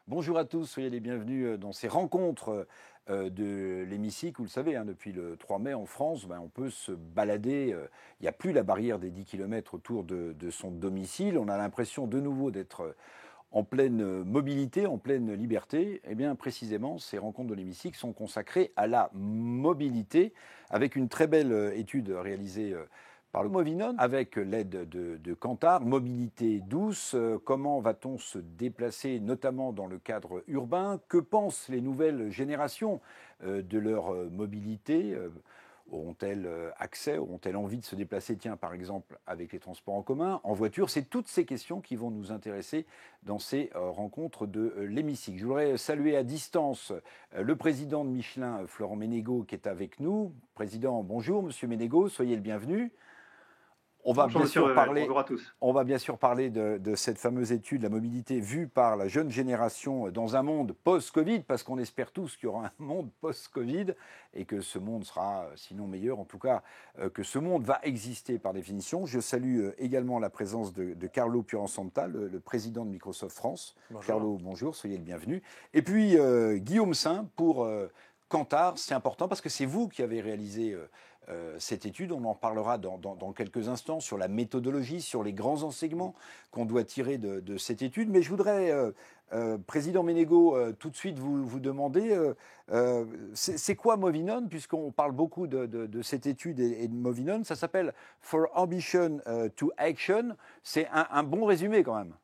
Bonjour à tous, soyez les bienvenus dans ces rencontres de l'hémicycle. Vous le savez, depuis le 3 mai en France, on peut se balader. Il n'y a plus la barrière des 10 km autour de son domicile. On a l'impression de nouveau d'être en pleine mobilité, en pleine liberté. Eh bien, précisément, ces rencontres de l'hémicycle sont consacrées à la mobilité, avec une très belle étude réalisée par le Movinon, avec l'aide de Kantar, mobilité douce, comment va-t-on se déplacer, notamment dans le cadre urbain, que pensent les nouvelles générations de leur mobilité, auront-elles accès, auront-elles envie de se déplacer, tiens, par exemple, avec les transports en commun, en voiture? C'est toutes ces questions qui vont nous intéresser dans ces rencontres de l'hémicycle. Je voudrais saluer à distance le président de Michelin, Florent Ménégo, qui est avec nous. Président, bonjour, monsieur Ménégo, soyez le bienvenu. On va Bonjour bien Monsieur sûr Revel, parler, bonjour à tous. on va bien sûr parler de cette fameuse étude, la mobilité vue par la jeune génération dans un monde post-Covid, parce qu'on espère tous qu'il y aura un monde post-Covid et que ce monde sera, sinon meilleur, en tout cas, que ce monde va exister par définition. Je salue également la présence de Carlo Pieransanta, le président de Microsoft France. Bonjour. Carlo, bonjour, soyez le bienvenu. Et puis Guillaume Saint pour Kantar, c'est important parce que c'est vous qui avez réalisé cette étude. On en parlera dans quelques instants sur la méthodologie, sur les grands enseignements qu'on doit tirer de cette étude. Mais je voudrais, Président Ménégo, tout de suite vous demander, c'est quoi Movinon, puisqu'on parle beaucoup de cette étude et de Movinon. Ça s'appelle For Ambition to Action. C'est un bon résumé quand même.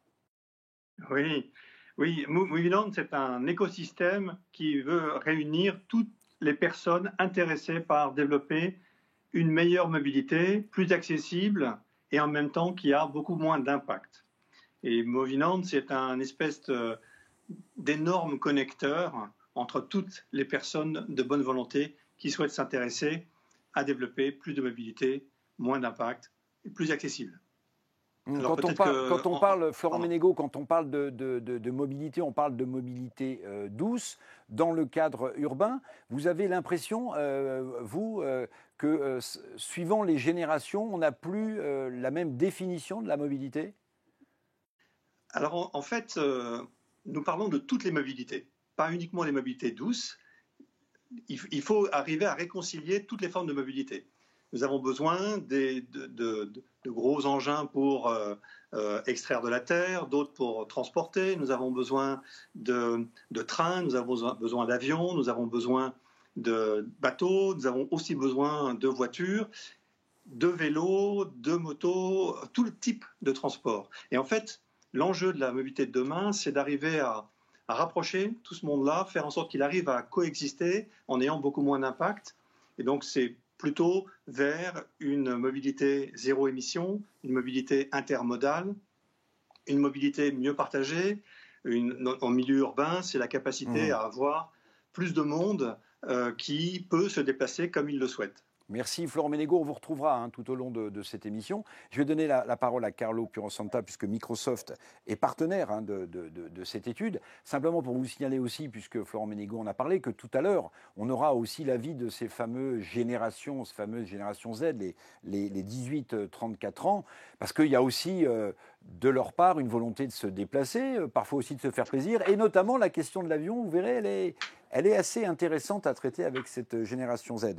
Oui, oui, Moviland, c'est un écosystème qui veut réunir toutes les personnes intéressées par développer une meilleure mobilité, plus accessible et en même temps qui a beaucoup moins d'impact. Et Moviland, c'est un espèce d'énorme connecteur entre toutes les personnes de bonne volonté qui souhaitent s'intéresser à développer plus de mobilité, moins d'impact et plus accessible. Alors, quand on parle, Florent Ménégo, quand on parle de mobilité, on parle de mobilité douce dans le cadre urbain. Vous avez l'impression, que suivant les générations, on n'a plus la même définition de la mobilité? Alors en fait, nous parlons de toutes les mobilités, pas uniquement les mobilités douces. Il faut arriver à réconcilier toutes les formes de mobilité. Nous avons besoin de gros engins pour extraire de la terre, d'autres pour transporter. Nous avons besoin de trains, nous avons besoin d'avions, nous avons besoin de bateaux, nous avons aussi besoin de voitures, de vélos, de motos, tout le type de transport. Et en fait, l'enjeu de la mobilité de demain, c'est d'arriver à rapprocher tout ce monde-là, faire en sorte qu'il arrive à coexister en ayant beaucoup moins d'impact. Et donc, c'est plutôt vers une mobilité zéro émission, une mobilité intermodale, une mobilité mieux partagée. En milieu urbain, c'est la capacité à avoir plus de monde qui peut se déplacer comme il le souhaite. Merci Florent Ménégo, on vous retrouvera tout au long de cette émission. Je vais donner la parole à Carlo Pieransanta puisque Microsoft est partenaire de cette étude. Simplement pour vous signaler aussi, puisque Florent Ménégo en a parlé, que tout à l'heure, on aura aussi l'avis de ces fameuses générations Z, les 18-34 ans, parce qu'il y a aussi de leur part une volonté de se déplacer, parfois aussi de se faire plaisir, et notamment la question de l'avion, vous verrez, elle est assez intéressante à traiter avec cette génération Z.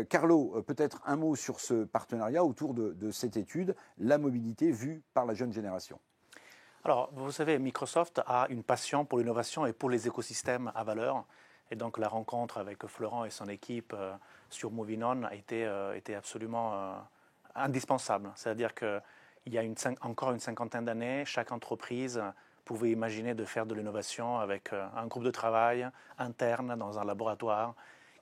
Carlo, peut-être un mot sur ce partenariat autour de cette étude, la mobilité vue par la jeune génération. Alors, vous savez, Microsoft a une passion pour l'innovation et pour les écosystèmes à valeur. Et donc, la rencontre avec Florent et son équipe sur Movinon a été absolument indispensable. C'est-à-dire qu'il y a encore une cinquantaine d'années, chaque entreprise pouvait imaginer de faire de l'innovation avec un groupe de travail interne dans un laboratoire,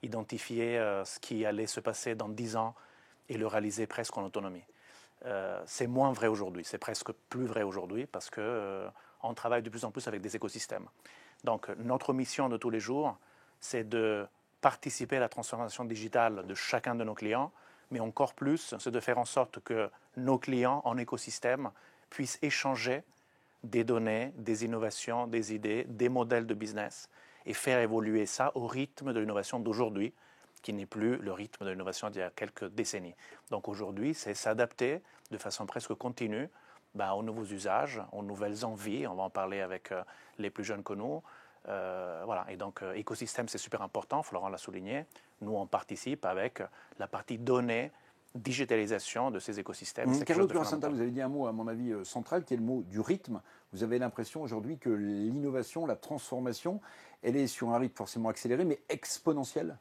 identifier ce qui allait se passer dans 10 ans et le réaliser presque en autonomie. C'est moins vrai aujourd'hui, c'est presque plus vrai aujourd'hui parce qu'on travaille de plus en plus avec des écosystèmes. Donc notre mission de tous les jours, c'est de participer à la transformation digitale de chacun de nos clients, mais encore plus, c'est de faire en sorte que nos clients en écosystème puissent échanger des données, des innovations, des idées, des modèles de business et faire évoluer ça au rythme de l'innovation d'aujourd'hui, qui n'est plus le rythme de l'innovation d'il y a quelques décennies. Donc aujourd'hui, c'est s'adapter de façon presque continue aux nouveaux usages, aux nouvelles envies. On va en parler avec les plus jeunes que nous. Voilà. Et donc, écosystème, c'est super important, Florent l'a souligné. Nous, on participe avec la partie données, digitalisation de ces écosystèmes. Carlo Pietrasanta, vous avez dit un mot, à mon avis, central, qui est le mot du rythme. Vous avez l'impression aujourd'hui que l'innovation, la transformation, elle est sur un rythme forcément accéléré, mais exponentiel.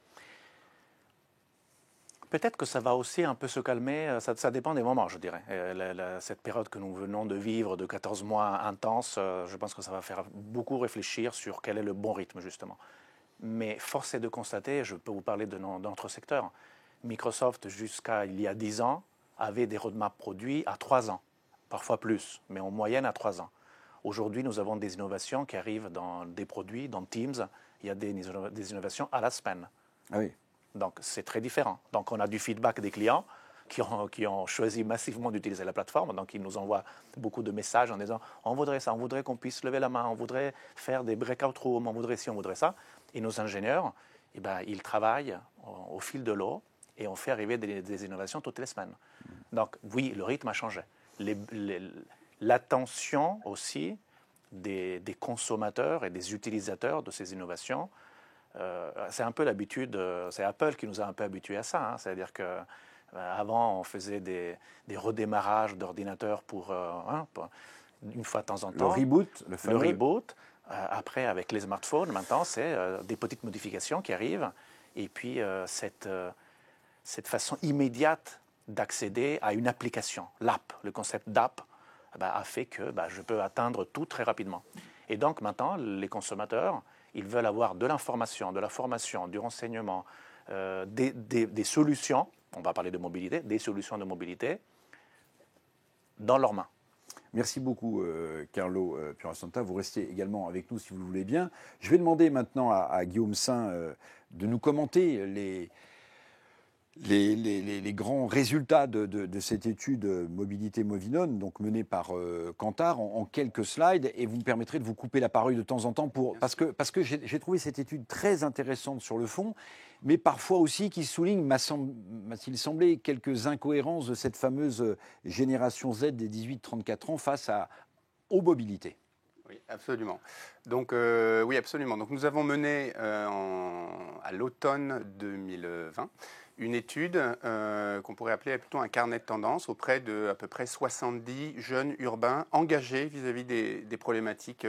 Peut-être que ça va aussi un peu se calmer, ça dépend des moments, je dirais. Cette période que nous venons de vivre, de 14 mois intenses, je pense que ça va faire beaucoup réfléchir sur quel est le bon rythme, justement. Mais force est de constater, je peux vous parler de notre secteur, Microsoft, jusqu'à il y a 10 ans, avait des roadmaps produits à 3 ans, parfois plus, mais en moyenne à 3 ans. Aujourd'hui, nous avons des innovations qui arrivent dans des produits, dans Teams, il y a des innovations à la semaine. Ah oui. Donc, c'est très différent. Donc, on a du feedback des clients qui ont choisi massivement d'utiliser la plateforme. Donc, ils nous envoient beaucoup de messages en disant « on voudrait ça, on voudrait qu'on puisse lever la main, on voudrait faire des breakout rooms, on voudrait ci, on voudrait ça ». Et nos ingénieurs, ils travaillent au fil de l'eau et on fait arriver des innovations toutes les semaines. Donc, oui, le rythme a changé. L'attention aussi des consommateurs et des utilisateurs de ces innovations, c'est un peu l'habitude, c'est Apple qui nous a un peu habitués à ça. C'est-à-dire qu'avant, on faisait des redémarrages d'ordinateurs pour une fois de temps en temps. Le reboot, le fameux. Le reboot. Après, avec les smartphones, maintenant, c'est des petites modifications qui arrivent. Et puis, cette façon immédiate d'accéder à une application, l'app, le concept d'app, a fait que je peux atteindre tout très rapidement. Et donc, maintenant, les consommateurs, ils veulent avoir de l'information, de la formation, du renseignement, des solutions, on va parler de mobilité, des solutions de mobilité dans leurs mains. Merci beaucoup, Carlo Pietrasanta. Vous restez également avec nous si vous le voulez bien. Je vais demander maintenant à Guillaume Saint de nous commenter les grands résultats de cette étude Mobilité Movinon, donc menée par Kantar, en quelques slides, et vous me permettrez de vous couper la parole de temps en temps parce que j'ai trouvé cette étude très intéressante sur le fond, mais parfois aussi qui souligne, m'a-t-il semblé, quelques incohérences de cette fameuse génération Z des 18-34 ans face aux mobilités. Oui, absolument. Donc, oui, absolument. Donc, nous avons mené à l'automne 2020 une étude qu'on pourrait appeler plutôt un carnet de tendance auprès de à peu près 70 jeunes urbains engagés vis-à-vis des problématiques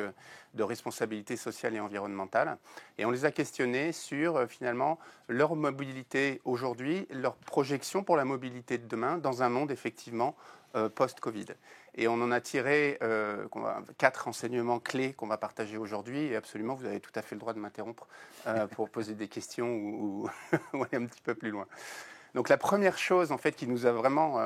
de responsabilité sociale et environnementale. Et on les a questionnés sur finalement leur mobilité aujourd'hui, leur projection pour la mobilité de demain dans un monde effectivement post-Covid. Et on en a tiré 4 enseignements clés qu'on va partager aujourd'hui. Et absolument, vous avez tout à fait le droit de m'interrompre pour poser des questions ou aller un petit peu plus loin. Donc la première chose en fait qui nous a vraiment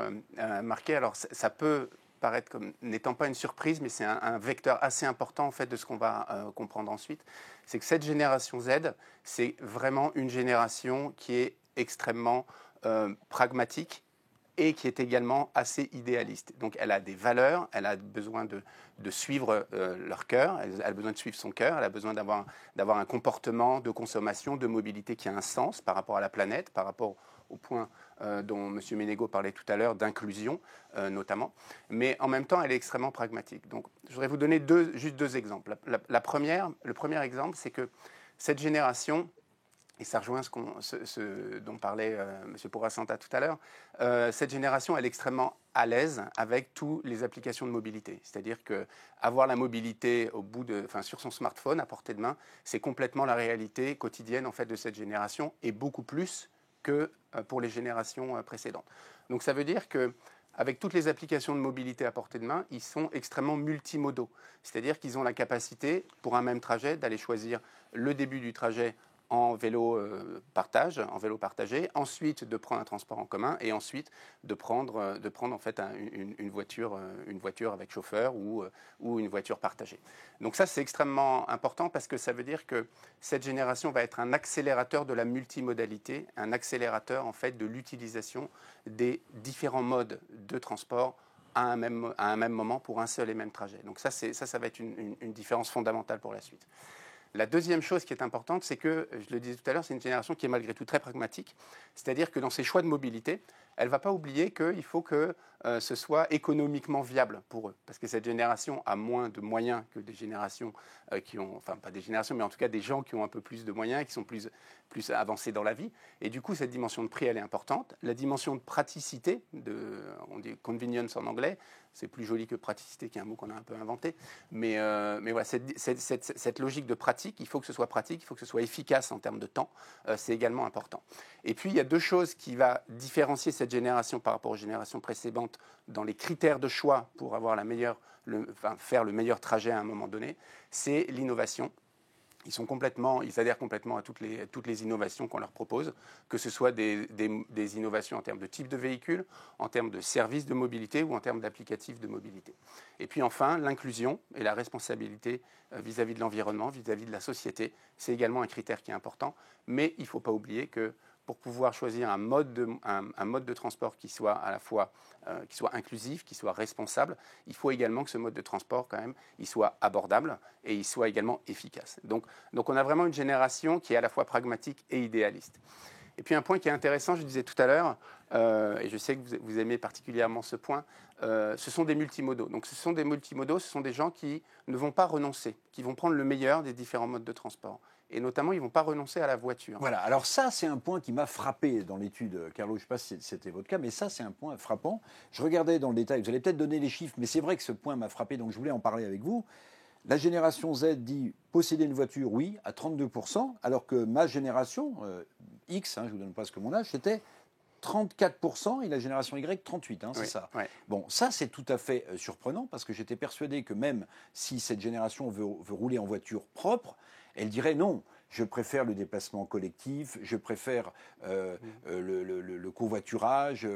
marqué, alors ça peut paraître comme n'étant pas une surprise, mais c'est un vecteur assez important en fait de ce qu'on va comprendre ensuite, c'est que cette génération Z, c'est vraiment une génération qui est extrêmement pragmatique et qui est également assez idéaliste. Donc elle a des valeurs, elle a besoin de suivre leur cœur, elle a besoin de suivre son cœur, elle a besoin d'avoir un comportement de consommation, de mobilité qui a un sens par rapport à la planète, par rapport au point dont M. Ménégo parlait tout à l'heure, d'inclusion notamment. Mais en même temps, elle est extrêmement pragmatique. Donc je voudrais vous donner juste deux exemples. Le premier exemple, c'est que cette génération, et ça rejoint ce dont parlait M. Pietrasanta tout à l'heure, cette génération, elle est extrêmement à l'aise avec toutes les applications de mobilité. C'est-à-dire qu'avoir la mobilité sur son smartphone, à portée de main, c'est complètement la réalité quotidienne en fait, de cette génération, et beaucoup plus que pour les générations précédentes. Donc ça veut dire qu'avec toutes les applications de mobilité à portée de main, ils sont extrêmement multimodaux. C'est-à-dire qu'ils ont la capacité, pour un même trajet, d'aller choisir le début du trajet en vélo partagé, ensuite de prendre un transport en commun et ensuite de prendre en fait une voiture avec chauffeur ou une voiture partagée. Donc ça, c'est extrêmement important parce que ça veut dire que cette génération va être un accélérateur de la multimodalité, un accélérateur en fait de l'utilisation des différents modes de transport à un même moment pour un seul et même trajet. Donc ça va être une différence fondamentale pour la suite. La deuxième chose qui est importante, c'est que, je le disais tout à l'heure, c'est une génération qui est malgré tout très pragmatique. C'est-à-dire que dans ses choix de mobilité, elle ne va pas oublier qu'il faut que ce soit économiquement viable pour eux. Parce que cette génération a moins de moyens que des générations qui ont, enfin pas des générations, mais en tout cas des gens qui ont un peu plus de moyens, qui sont plus avancés dans la vie. Et du coup, cette dimension de prix, elle est importante. La dimension de praticité, on dit convenience en anglais, c'est plus joli que praticité, qui est un mot qu'on a un peu inventé. Mais voilà, cette logique de pratique, il faut que ce soit pratique, il faut que ce soit efficace en termes de temps, c'est également important. Et puis, il y a deux choses qui vont différencier cette génération par rapport aux générations précédentes dans les critères de choix pour avoir faire le meilleur trajet à un moment donné, c'est l'innovation. Ils adhèrent complètement à toutes les innovations qu'on leur propose, que ce soit des innovations en termes de type de véhicule, en termes de services de mobilité ou en termes d'applicatifs de mobilité. Et puis enfin, l'inclusion et la responsabilité vis-à-vis de l'environnement, vis-à-vis de la société, c'est également un critère qui est important. Mais il ne faut pas oublier que pour pouvoir choisir un mode de transport qui soit à la fois qui soit inclusif, qui soit responsable, il faut également que ce mode de transport, quand même, il soit abordable et il soit également efficace. Donc on a vraiment une génération qui est à la fois pragmatique et idéaliste. Et puis un point qui est intéressant, je disais tout à l'heure, et je sais que vous aimez particulièrement ce point, ce sont des multimodaux. Donc ce sont des gens qui ne vont pas renoncer, qui vont prendre le meilleur des différents modes de transport. Et notamment, ils ne vont pas renoncer à la voiture. Voilà, alors ça, c'est un point qui m'a frappé dans l'étude, Carlo, je ne sais pas si c'était votre cas, mais ça, c'est un point frappant. Je regardais dans le détail, vous allez peut-être donner les chiffres, mais c'est vrai que ce point m'a frappé, donc je voulais en parler avec vous. La génération Z dit posséder une voiture, oui, à 32%, alors que ma génération, X, je ne vous donne pas ce que mon âge, c'était 34% et la génération Y, 38%, c'est ça. Ouais. Bon, ça, c'est tout à fait surprenant parce que j'étais persuadé que même si cette génération veut rouler en voiture propre, elle dirait non, je préfère le déplacement collectif, je préfère le covoiturage,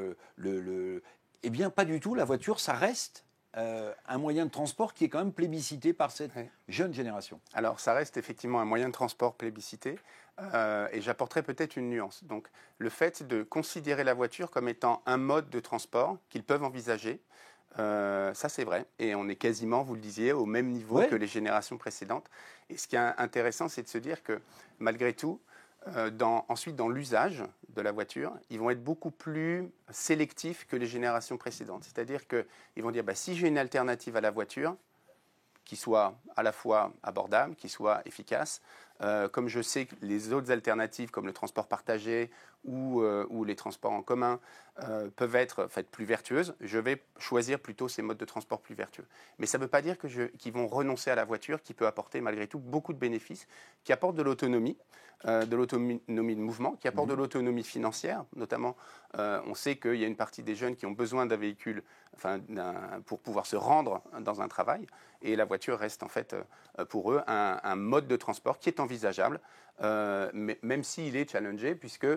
Eh bien, pas du tout, la voiture, ça reste un moyen de transport qui est quand même plébiscité par cette jeune génération. Alors, ça reste effectivement un moyen de transport plébiscité, et j'apporterai peut-être une nuance. Donc, le fait de considérer la voiture comme étant un mode de transport qu'ils peuvent envisager, ça c'est vrai, et on est quasiment, vous le disiez, au même niveau que les générations précédentes. Et ce qui est intéressant, c'est de se dire que malgré tout, ensuite dans l'usage de la voiture, ils vont être beaucoup plus sélectifs que les générations précédentes. C'est-à-dire qu'ils vont dire, si j'ai une alternative à la voiture, qui soit à la fois abordable, qui soit efficace, comme je sais que les autres alternatives, comme le transport partagé ou les transports en commun, peuvent être plus vertueuses, je vais choisir plutôt ces modes de transport plus vertueux. Mais ça ne veut pas dire qu'ils vont renoncer à la voiture, qui peut apporter malgré tout beaucoup de bénéfices, qui apporte de l'autonomie de mouvement, qui apporte de l'autonomie financière. Notamment, on sait qu'il y a une partie des jeunes qui ont besoin d'un véhicule pour pouvoir se rendre dans un travail. Et la voiture reste en fait pour eux un mode de transport qui est envisageable, même s'il est challengé, puisque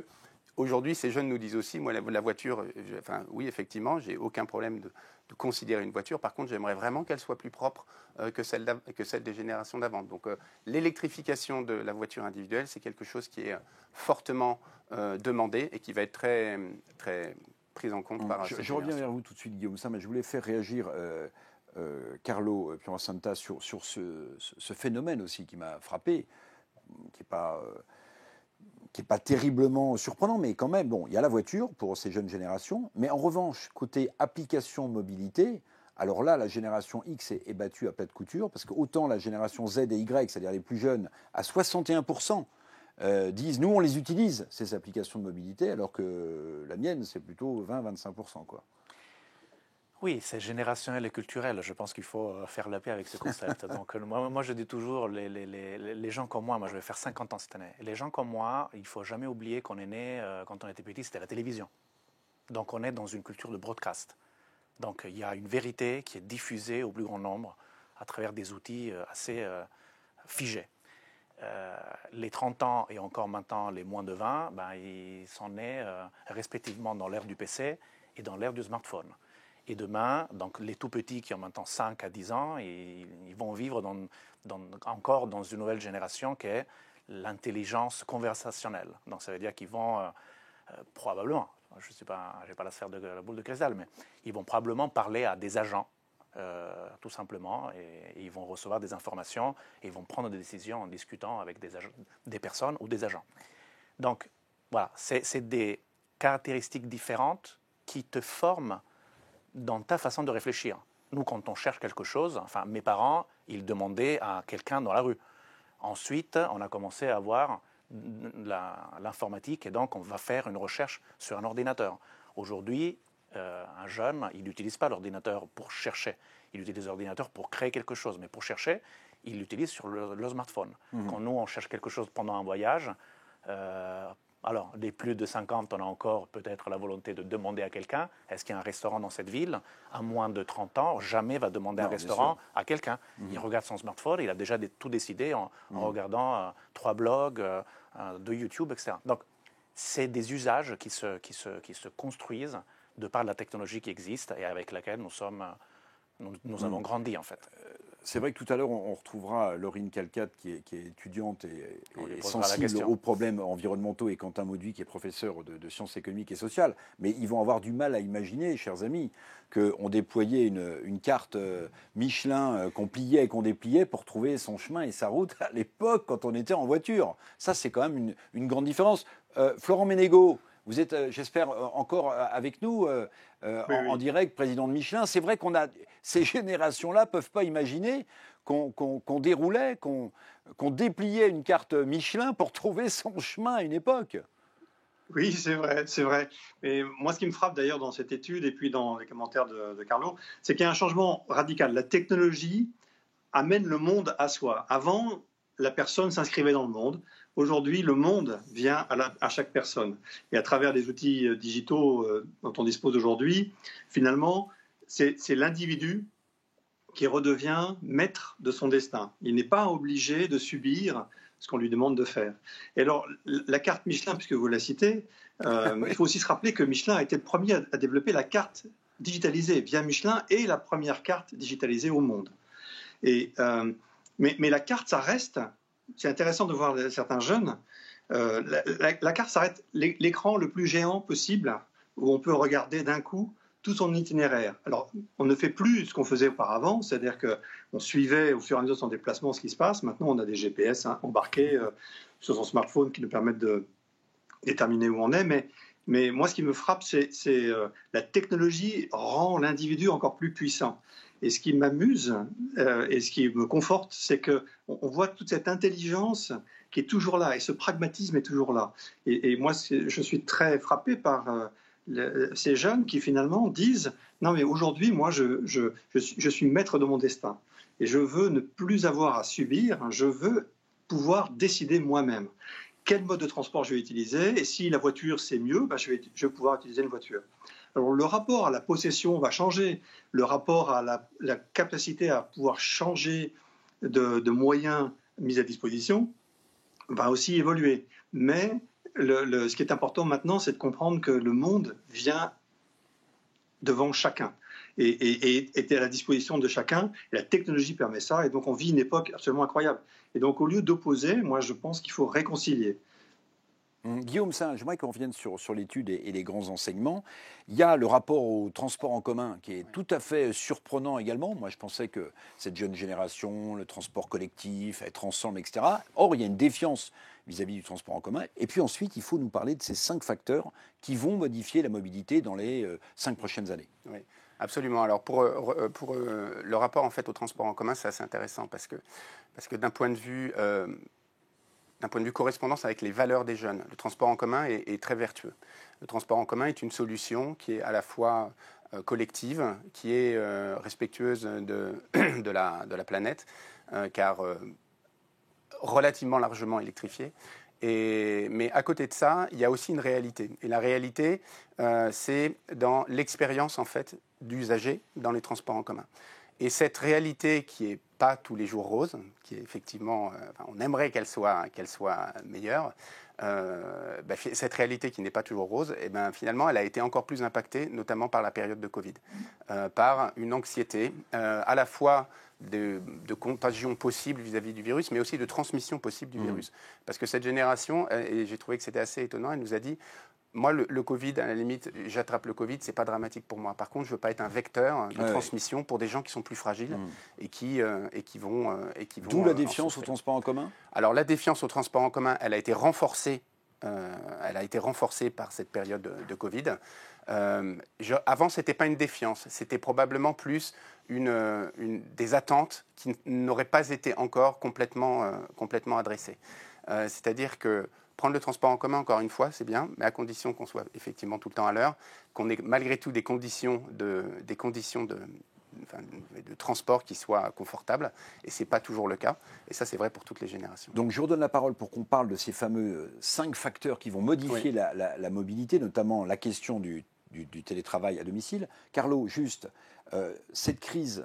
aujourd'hui ces jeunes nous disent aussi, moi la voiture, oui effectivement, j'ai aucun problème de considérer une voiture, par contre j'aimerais vraiment qu'elle soit plus propre que celle des générations d'avant. Donc l'électrification de la voiture individuelle, c'est quelque chose qui est fortement demandé et qui va être très, très pris en compte par Je reviens vers vous tout de suite, Guillaume Sam, mais je voulais faire réagir Carlo Pieransanta sur ce phénomène aussi qui m'a frappé, qui n'est pas terriblement surprenant, mais quand même, bon, il y a la voiture pour ces jeunes générations, mais en revanche, côté application mobilité, alors là, la génération X est battue à plat de couture, parce que autant la génération Z et Y, c'est-à-dire les plus jeunes, à 61%, disent, nous, on les utilise, ces applications de mobilité, alors que la mienne, c'est plutôt 20-25%, quoi. Oui, c'est générationnel et culturel. Je pense qu'il faut faire la paix avec ce concept. Donc, moi, je dis toujours, les gens comme moi je vais faire 50 ans cette année. Les gens comme moi, il ne faut jamais oublier qu'on est né, quand on était petit, c'était la télévision. Donc, on est dans une culture de broadcast. Donc, il y a une vérité qui est diffusée au plus grand nombre à travers des outils assez figés. Les 30 ans et encore maintenant les moins de 20, ils sont nés respectivement dans l'ère du PC et dans l'ère du smartphone. Et demain, donc les tout petits qui ont maintenant 5 à 10 ans, ils vont vivre encore dans une nouvelle génération qui est l'intelligence conversationnelle. Donc ça veut dire qu'ils vont probablement, je n'ai pas la sphère de la boule de cristal, mais ils vont probablement parler à des agents, tout simplement, et ils vont recevoir des informations et ils vont prendre des décisions en discutant avec des personnes ou des agents. Donc voilà, c'est des caractéristiques différentes qui te forme dans ta façon de réfléchir. Nous, quand on cherche quelque chose, enfin, mes parents, ils demandaient à quelqu'un dans la rue. Ensuite, on a commencé à voir l'informatique et donc on va faire une recherche sur un ordinateur. Aujourd'hui, un jeune, il n'utilise pas l'ordinateur pour chercher. Il utilise l'ordinateur pour créer quelque chose. Mais pour chercher, il l'utilise sur le smartphone. Quand nous, on cherche quelque chose pendant un voyage, alors, les plus de 50, on a encore peut-être la volonté de demander à quelqu'un, est-ce qu'il y a un restaurant dans cette ville? À moins de 30 ans, jamais va demander un restaurant à quelqu'un. Il regarde son smartphone, il a déjà tout décidé en regardant 3 blogs, de YouTube, etc. Donc, c'est des usages qui se construisent de par la technologie qui existe et avec laquelle nous avons grandi, en fait. C'est vrai que tout à l'heure, on retrouvera Laurine Calcat, qui est étudiante et sensible aux problèmes environnementaux, et Quentin Mauduit, qui est professeur de sciences économiques et sociales. Mais ils vont avoir du mal à imaginer, chers amis, qu'on déployait une carte Michelin qu'on pliait et qu'on dépliait pour trouver son chemin et sa route à l'époque, quand on était en voiture. Ça, c'est quand même une grande différence. Florent Ménégo, vous êtes, j'espère, encore avec nous en direct, président de Michelin. C'est vrai qu'on a ces générations-là ne peuvent pas imaginer qu'on déroulait, qu'on dépliait une carte Michelin pour trouver son chemin à une époque. Oui, c'est vrai, c'est vrai. Mais moi, ce qui me frappe d'ailleurs dans cette étude et puis dans les commentaires de Carlo, c'est qu'il y a un changement radical. La technologie amène le monde à soi. Avant, la personne s'inscrivait dans le monde. Aujourd'hui, le monde vient à chaque personne. Et à travers les outils digitaux dont on dispose aujourd'hui, finalement, c'est l'individu qui redevient maître de son destin. Il n'est pas obligé de subir ce qu'on lui demande de faire. Et alors, la carte Michelin, puisque vous la citez, il faut aussi se rappeler que Michelin a été le premier à développer la carte digitalisée via Michelin et la première carte digitalisée au monde. Et, mais la carte, ça reste... C'est intéressant de voir certains jeunes. La carte s'arrête l'écran le plus géant possible, où on peut regarder d'un coup tout son itinéraire. Alors, on ne fait plus ce qu'on faisait auparavant, c'est-à-dire qu'on suivait au fur et à mesure de son déplacement ce qui se passe. Maintenant, on a des GPS embarqués sur son smartphone qui nous permettent de déterminer où on est. Mais moi, ce qui me frappe, c'est la technologie rend l'individu encore plus puissant. Et ce qui m'amuse et ce qui me conforte, c'est qu'on voit toute cette intelligence qui est toujours là, et ce pragmatisme est toujours là. Et moi, je suis très frappé par ces jeunes qui finalement disent « Non, mais aujourd'hui, moi, je suis maître de mon destin. Et je veux ne plus avoir à subir, je veux pouvoir décider moi-même. Quel mode de transport je vais utiliser? Et si la voiture, c'est mieux, je vais pouvoir utiliser une voiture. » Alors, le rapport à la possession va changer, le rapport à la capacité à pouvoir changer de moyens mis à disposition va aussi évoluer. Mais ce qui est important maintenant, c'est de comprendre que le monde vient devant chacun et est à la disposition de chacun. Et la technologie permet ça, et donc on vit une époque absolument incroyable. Et donc au lieu d'opposer, moi je pense qu'il faut réconcilier. Guillaume Saint, j'aimerais qu'on revienne sur l'étude et les grands enseignements. Il y a le rapport au transport en commun qui est tout à fait surprenant également. Moi, je pensais que cette jeune génération, le transport collectif, être ensemble, etc. Or, il y a une défiance vis-à-vis du transport en commun. Et puis ensuite, il faut nous parler de ces 5 facteurs qui vont modifier la mobilité dans les 5 prochaines années. Oui. Absolument. Alors pour le rapport en fait au transport en commun, c'est assez intéressant parce que d'un point de vue correspondance avec les valeurs des jeunes, le transport en commun est très vertueux. Le transport en commun est une solution qui est à la fois collective, qui est respectueuse de la planète, car relativement largement électrifiée. Mais à côté de ça, il y a aussi une réalité. Et la réalité, c'est dans l'expérience en fait d'usager dans les transports en commun. Et cette réalité qui n'est pas tous les jours rose, qui est effectivement, on aimerait qu'elle soit meilleure, cette réalité qui n'est pas toujours rose, finalement, elle a été encore plus impactée, notamment par la période de Covid, par une anxiété à la fois de contagion possible vis-à-vis du virus, mais aussi de transmission possible du virus. Parce que cette génération, et j'ai trouvé que c'était assez étonnant, elle nous a dit, moi, le Covid, à la limite, j'attrape le Covid, c'est pas dramatique pour moi. Par contre, je veux pas être un vecteur de transmission pour des gens qui sont plus fragiles et qui vont. D'où la défiance au transport en commun. Alors, la défiance au transport en commun, elle a été renforcée Elle a été renforcée par cette période de Covid. Avant, ce n'était pas une défiance, c'était probablement plus des attentes qui n'auraient pas été encore complètement adressées. C'est-à-dire que prendre le transport en commun, encore une fois, c'est bien, mais à condition qu'on soit effectivement tout le temps à l'heure, qu'on ait malgré tout des conditions de transport qui soient confortables, et ce n'est pas toujours le cas, et ça c'est vrai pour toutes les générations. Donc je vous redonne la parole pour qu'on parle de ces fameux 5 facteurs qui vont modifier la mobilité, notamment la question du télétravail à domicile. Carlo, juste, cette crise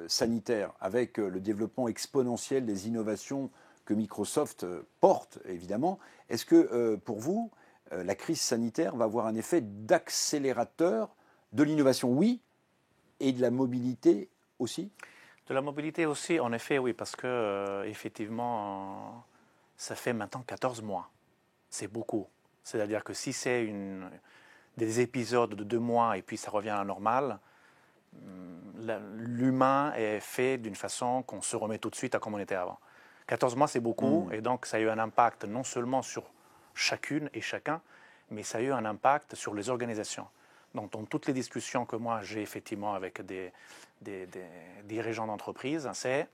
sanitaire avec le développement exponentiel des innovations que Microsoft porte, évidemment, est-ce que pour vous, la crise sanitaire va avoir un effet d'accélérateur de l'innovation? Oui. Et de la mobilité aussi? De la mobilité aussi, en effet, oui, parce que effectivement, ça fait maintenant 14 mois. C'est beaucoup. C'est-à-dire que si c'est des épisodes de 2 mois et puis ça revient à la normale, l'humain est fait d'une façon qu'on se remet tout de suite à comme on était avant. 14 mois, c'est beaucoup, et donc ça a eu un impact non seulement sur chacune et chacun, mais ça a eu un impact sur les organisations. Donc, dans toutes les discussions que moi j'ai effectivement avec des dirigeants d'entreprise, c'est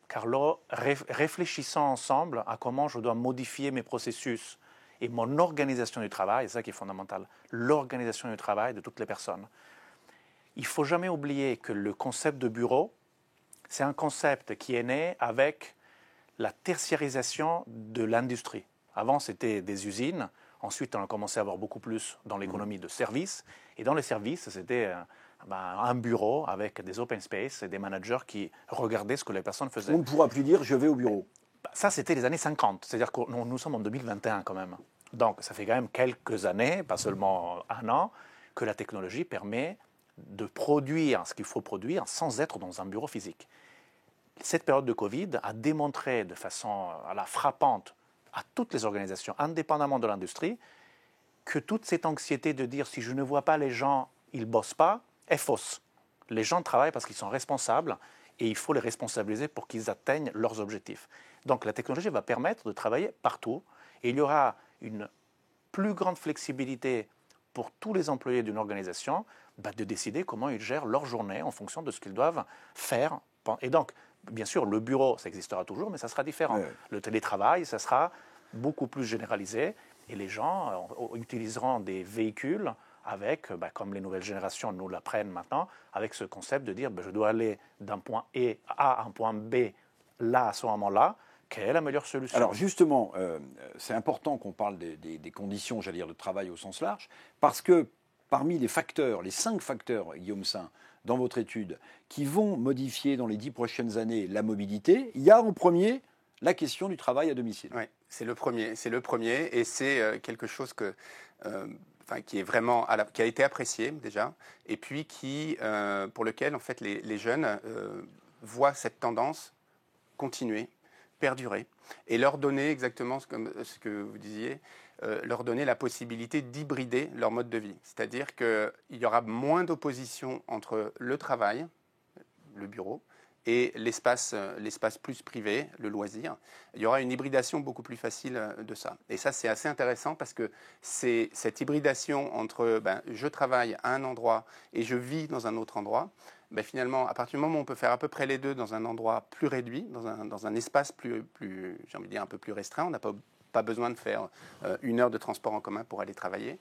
Carlo, réfléchissons ensemble à comment je dois modifier mes processus et mon organisation du travail, c'est ça qui est fondamental, l'organisation du travail de toutes les personnes. Il ne faut jamais oublier que le concept de bureau, c'est un concept qui est né avec la tertiarisation de l'industrie. Avant, c'était des usines. Ensuite, on a commencé à avoir beaucoup plus dans l'économie de services. Et dans les services, c'était un bureau avec des open space et des managers qui regardaient ce que les personnes faisaient. On ne pourra plus dire « je vais au bureau ». Ça, c'était les années 50. C'est-à-dire que nous sommes en 2021 quand même. Donc, ça fait quand même quelques années, pas seulement un an, que la technologie permet de produire ce qu'il faut produire sans être dans un bureau physique. Cette période de Covid a démontré de façon frappante à toutes les organisations, indépendamment de l'industrie, que toute cette anxiété de dire si je ne vois pas les gens, ils ne bossent pas, est fausse. Les gens travaillent parce qu'ils sont responsables et il faut les responsabiliser pour qu'ils atteignent leurs objectifs. Donc la technologie va permettre de travailler partout et il y aura une plus grande flexibilité pour tous les employés d'une organisation de décider comment ils gèrent leur journée en fonction de ce qu'ils doivent faire. Et donc, bien sûr, le bureau, ça existera toujours, mais ça sera différent. Le télétravail, ça sera beaucoup plus généralisé et les gens utiliseront des véhicules avec, comme les nouvelles générations nous l'apprennent maintenant, avec ce concept de dire je dois aller d'un point A à un point B, là, à ce moment-là, quelle est la meilleure solution? Alors justement, c'est important qu'on parle des conditions, j'allais dire, de travail au sens large, parce que parmi les facteurs, les 5 facteurs, Guillaume Saint, dans votre étude, qui vont modifier dans les 10 prochaines années la mobilité, il y a en premier la question du travail à domicile. Oui, c'est le premier, et c'est quelque chose qui est vraiment qui a été apprécié déjà, et puis pour lequel en fait les jeunes voient cette tendance continuer, perdurer, et leur donner exactement ce que vous disiez, leur donner la possibilité d'hybrider leur mode de vie. C'est-à-dire qu'il y aura moins d'opposition entre le travail, le bureau, et l'espace plus privé, le loisir. Il y aura une hybridation beaucoup plus facile de ça. Et ça, c'est assez intéressant parce que c'est cette hybridation entre je travaille à un endroit et je vis dans un autre endroit. Finalement, à partir du moment où on peut faire à peu près les deux dans un endroit plus réduit, dans un espace plus j'ai envie de dire, un peu plus restreint, on n'a pas besoin de faire 1 heure de transport en commun pour aller travailler.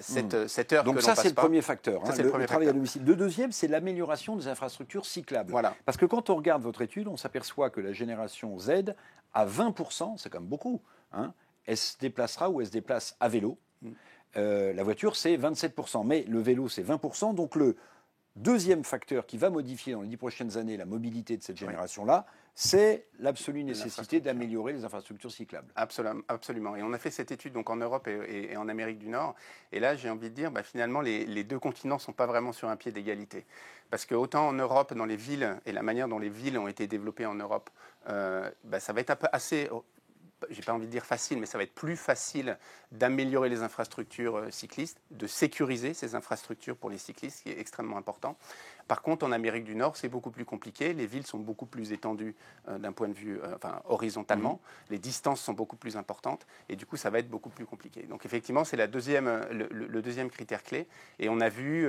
Cette heure donc que ça, l'on passe c'est le premier facteur, le travail à domicile. Le deuxième, c'est l'amélioration des infrastructures cyclables. Voilà. Parce que quand on regarde votre étude, on s'aperçoit que la génération Z, à 20%, c'est quand même beaucoup, elle se déplacera ou elle se déplace à vélo. La voiture, c'est 27%, mais le vélo, c'est 20%. Donc le deuxième facteur qui va modifier dans les 10 prochaines années la mobilité de cette génération-là, c'est l'absolue nécessité d'améliorer les infrastructures cyclables. Absolument. Et on a fait cette étude donc en Europe et en Amérique du Nord. Et là, j'ai envie de dire, finalement, les deux continents ne sont pas vraiment sur un pied d'égalité. Parce que autant en Europe, dans les villes, et la manière dont les villes ont été développées en Europe, ça va être assez j'ai pas envie de dire facile, mais ça va être plus facile d'améliorer les infrastructures cyclistes, de sécuriser ces infrastructures pour les cyclistes, ce qui est extrêmement important. Par contre, en Amérique du Nord, c'est beaucoup plus compliqué. Les villes sont beaucoup plus étendues d'un point de vue horizontalement. Les distances sont beaucoup plus importantes. Et du coup, ça va être beaucoup plus compliqué. Donc, effectivement, c'est le deuxième critère clé. Et on a vu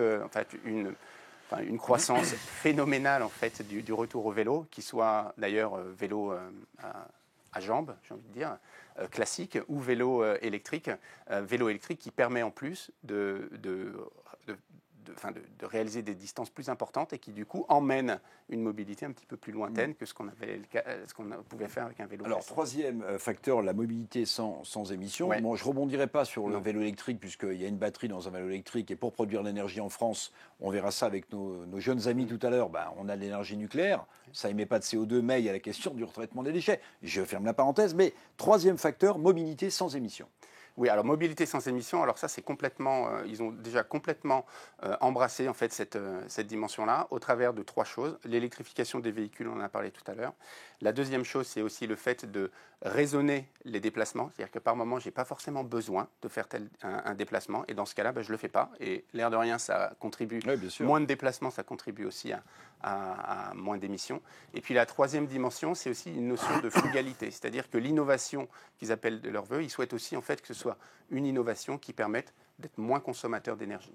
une croissance phénoménale en fait, du retour au vélo, qui soit d'ailleurs vélo à jambes, j'ai envie de dire, classique, ou vélo électrique. Vélo électrique qui permet en plus de réaliser des distances plus importantes et qui du coup emmène une mobilité un petit peu plus lointaine que ce qu'on pouvait faire avec un vélo. Alors, troisième facteur, la mobilité sans émission. Ouais. Bon, je ne rebondirai pas sur le vélo électrique puisqu'il y a une batterie dans un vélo électrique et pour produire l'énergie en France, on verra ça avec nos jeunes amis tout à l'heure, on a de l'énergie nucléaire, ça émet pas de CO2, mais il y a la question du retraitement des déchets. Je ferme la parenthèse, mais troisième facteur, mobilité sans émission. Oui, alors mobilité sans émission, alors ça c'est complètement, ils ont déjà complètement embrassé en fait cette dimension-là au travers de trois choses. L'électrification des véhicules, on en a parlé tout à l'heure. La deuxième chose, c'est aussi le fait de raisonner les déplacements, c'est-à-dire que par moment, je n'ai pas forcément besoin de faire un déplacement, et dans ce cas-là, je ne le fais pas. Et l'air de rien, ça contribue, moins de déplacements, ça contribue aussi à moins d'émissions. Et puis la troisième dimension, c'est aussi une notion de frugalité, c'est-à-dire que l'innovation qu'ils appellent de leur vœu, ils souhaitent aussi en fait que ce soit une innovation qui permette d'être moins consommateur d'énergie.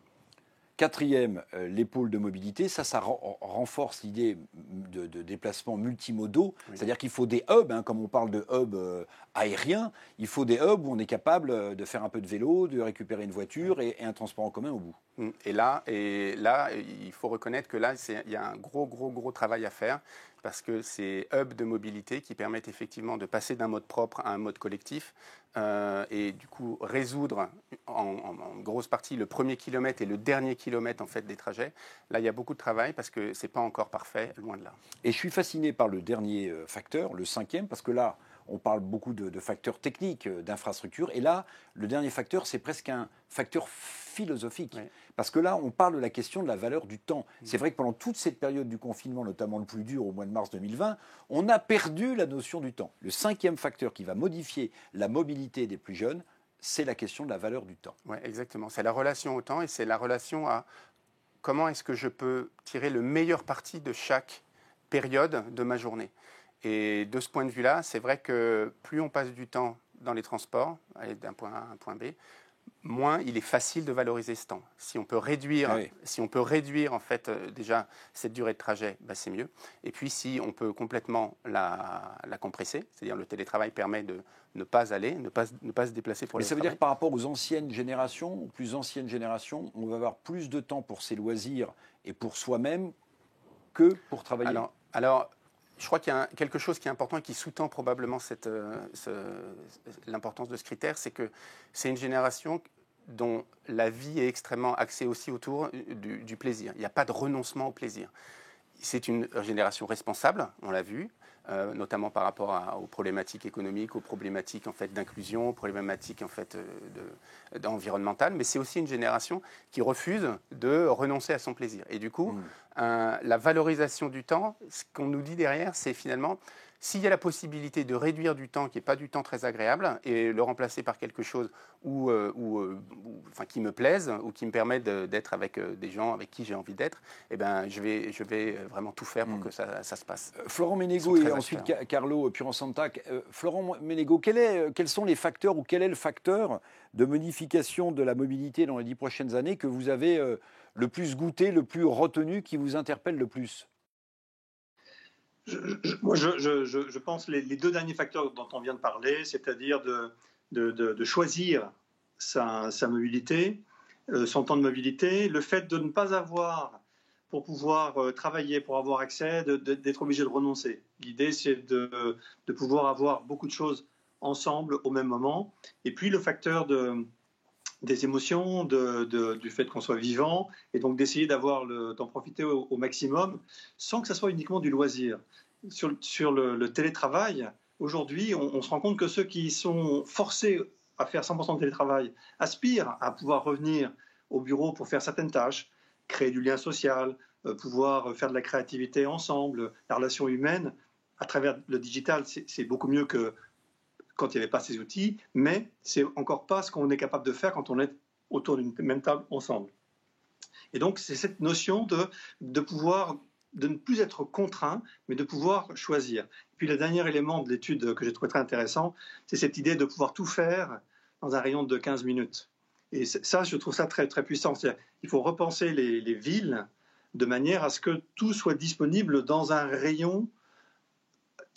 Quatrième, les pôles de mobilité. Ça renforce l'idée de déplacements multimodaux. Oui. C'est-à-dire qu'il faut des hubs, comme on parle de hubs aériens, il faut des hubs où on est capable de faire un peu de vélo, de récupérer une voiture et un transport en commun au bout. Et là, il faut reconnaître que là, il y a un gros travail à faire parce que c'est hubs de mobilité qui permettent effectivement de passer d'un mode propre à un mode collectif et du coup résoudre en grosse partie le premier kilomètre et le dernier kilomètre en fait des trajets. Là, il y a beaucoup de travail parce que c'est pas encore parfait, loin de là. Et je suis fasciné par le dernier facteur, le cinquième, parce que là, on parle beaucoup de facteurs techniques, d'infrastructures. Et là, le dernier facteur, c'est presque un facteur philosophique. Oui. Parce que là, on parle de la question de la valeur du temps. C'est vrai que pendant toute cette période du confinement, notamment le plus dur au mois de mars 2020, on a perdu la notion du temps. Le cinquième facteur qui va modifier la mobilité des plus jeunes, c'est la question de la valeur du temps. Oui, exactement. C'est la relation au temps et c'est la relation à comment est-ce que je peux tirer le meilleur parti de chaque période de ma journée. Et de ce point de vue-là, c'est vrai que plus on passe du temps dans les transports, aller d'un point A à un point B, moins il est facile de valoriser ce temps. Si on peut réduire, en fait déjà cette durée de trajet, c'est mieux. Et puis si on peut complètement la compresser, c'est-à-dire le télétravail permet de ne pas aller, ne pas se déplacer pour les travail. Ça veut dire que par rapport aux anciennes générations, aux plus anciennes générations, on va avoir plus de temps pour ses loisirs et pour soi-même que pour travailler. Alors je crois qu'il y a quelque chose qui est important et qui sous-tend probablement l'importance de ce critère, c'est que c'est une génération dont la vie est extrêmement axée aussi autour du plaisir. Il n'y a pas de renoncement au plaisir. C'est une génération responsable, on l'a vu, notamment par rapport aux problématiques économiques, aux problématiques en fait, d'inclusion, aux problématiques en fait, environnementales, mais c'est aussi une génération qui refuse de renoncer à son plaisir. Et du coup, la valorisation du temps, ce qu'on nous dit derrière, c'est finalement, s'il y a la possibilité de réduire du temps qui n'est pas du temps très agréable et le remplacer par quelque chose qui me plaise ou qui me permet d'être avec des gens avec qui j'ai envie d'être, eh ben, je vais vraiment tout faire pour que ça se passe. Florent Ménégo et ensuite Carlo Puranzanta. Florent Ménégo, quels sont les facteurs ou quel est le facteur de modification de la mobilité dans les 10 prochaines années que vous avez le plus goûté, le plus retenu, qui vous interpelle le plus ? Je pense les deux derniers facteurs dont on vient de parler, c'est-à-dire de choisir sa mobilité, son temps de mobilité, le fait de ne pas avoir, pour pouvoir travailler, pour avoir accès, d'être obligé de renoncer. L'idée, c'est de pouvoir avoir beaucoup de choses ensemble au même moment. Et puis le facteur des émotions, du fait qu'on soit vivant, et donc d'essayer d'en profiter au maximum, sans que ça soit uniquement du loisir. Sur le télétravail, aujourd'hui, on se rend compte que ceux qui sont forcés à faire 100% de télétravail aspirent à pouvoir revenir au bureau pour faire certaines tâches, créer du lien social, pouvoir faire de la créativité ensemble, la relation humaine. À travers le digital, c'est beaucoup mieux que quand il n'y avait pas ces outils, mais c'est encore pas ce qu'on est capable de faire quand on est autour d'une même table ensemble. Et donc, c'est cette notion de pouvoir, de ne plus être contraint, mais de pouvoir choisir. Puis le dernier élément de l'étude que j'ai trouvé très intéressant, c'est cette idée de pouvoir tout faire dans un rayon de 15 minutes. Et ça, je trouve ça très, très puissant. C'est-à-dire, il faut repenser les villes de manière à ce que tout soit disponible dans un rayon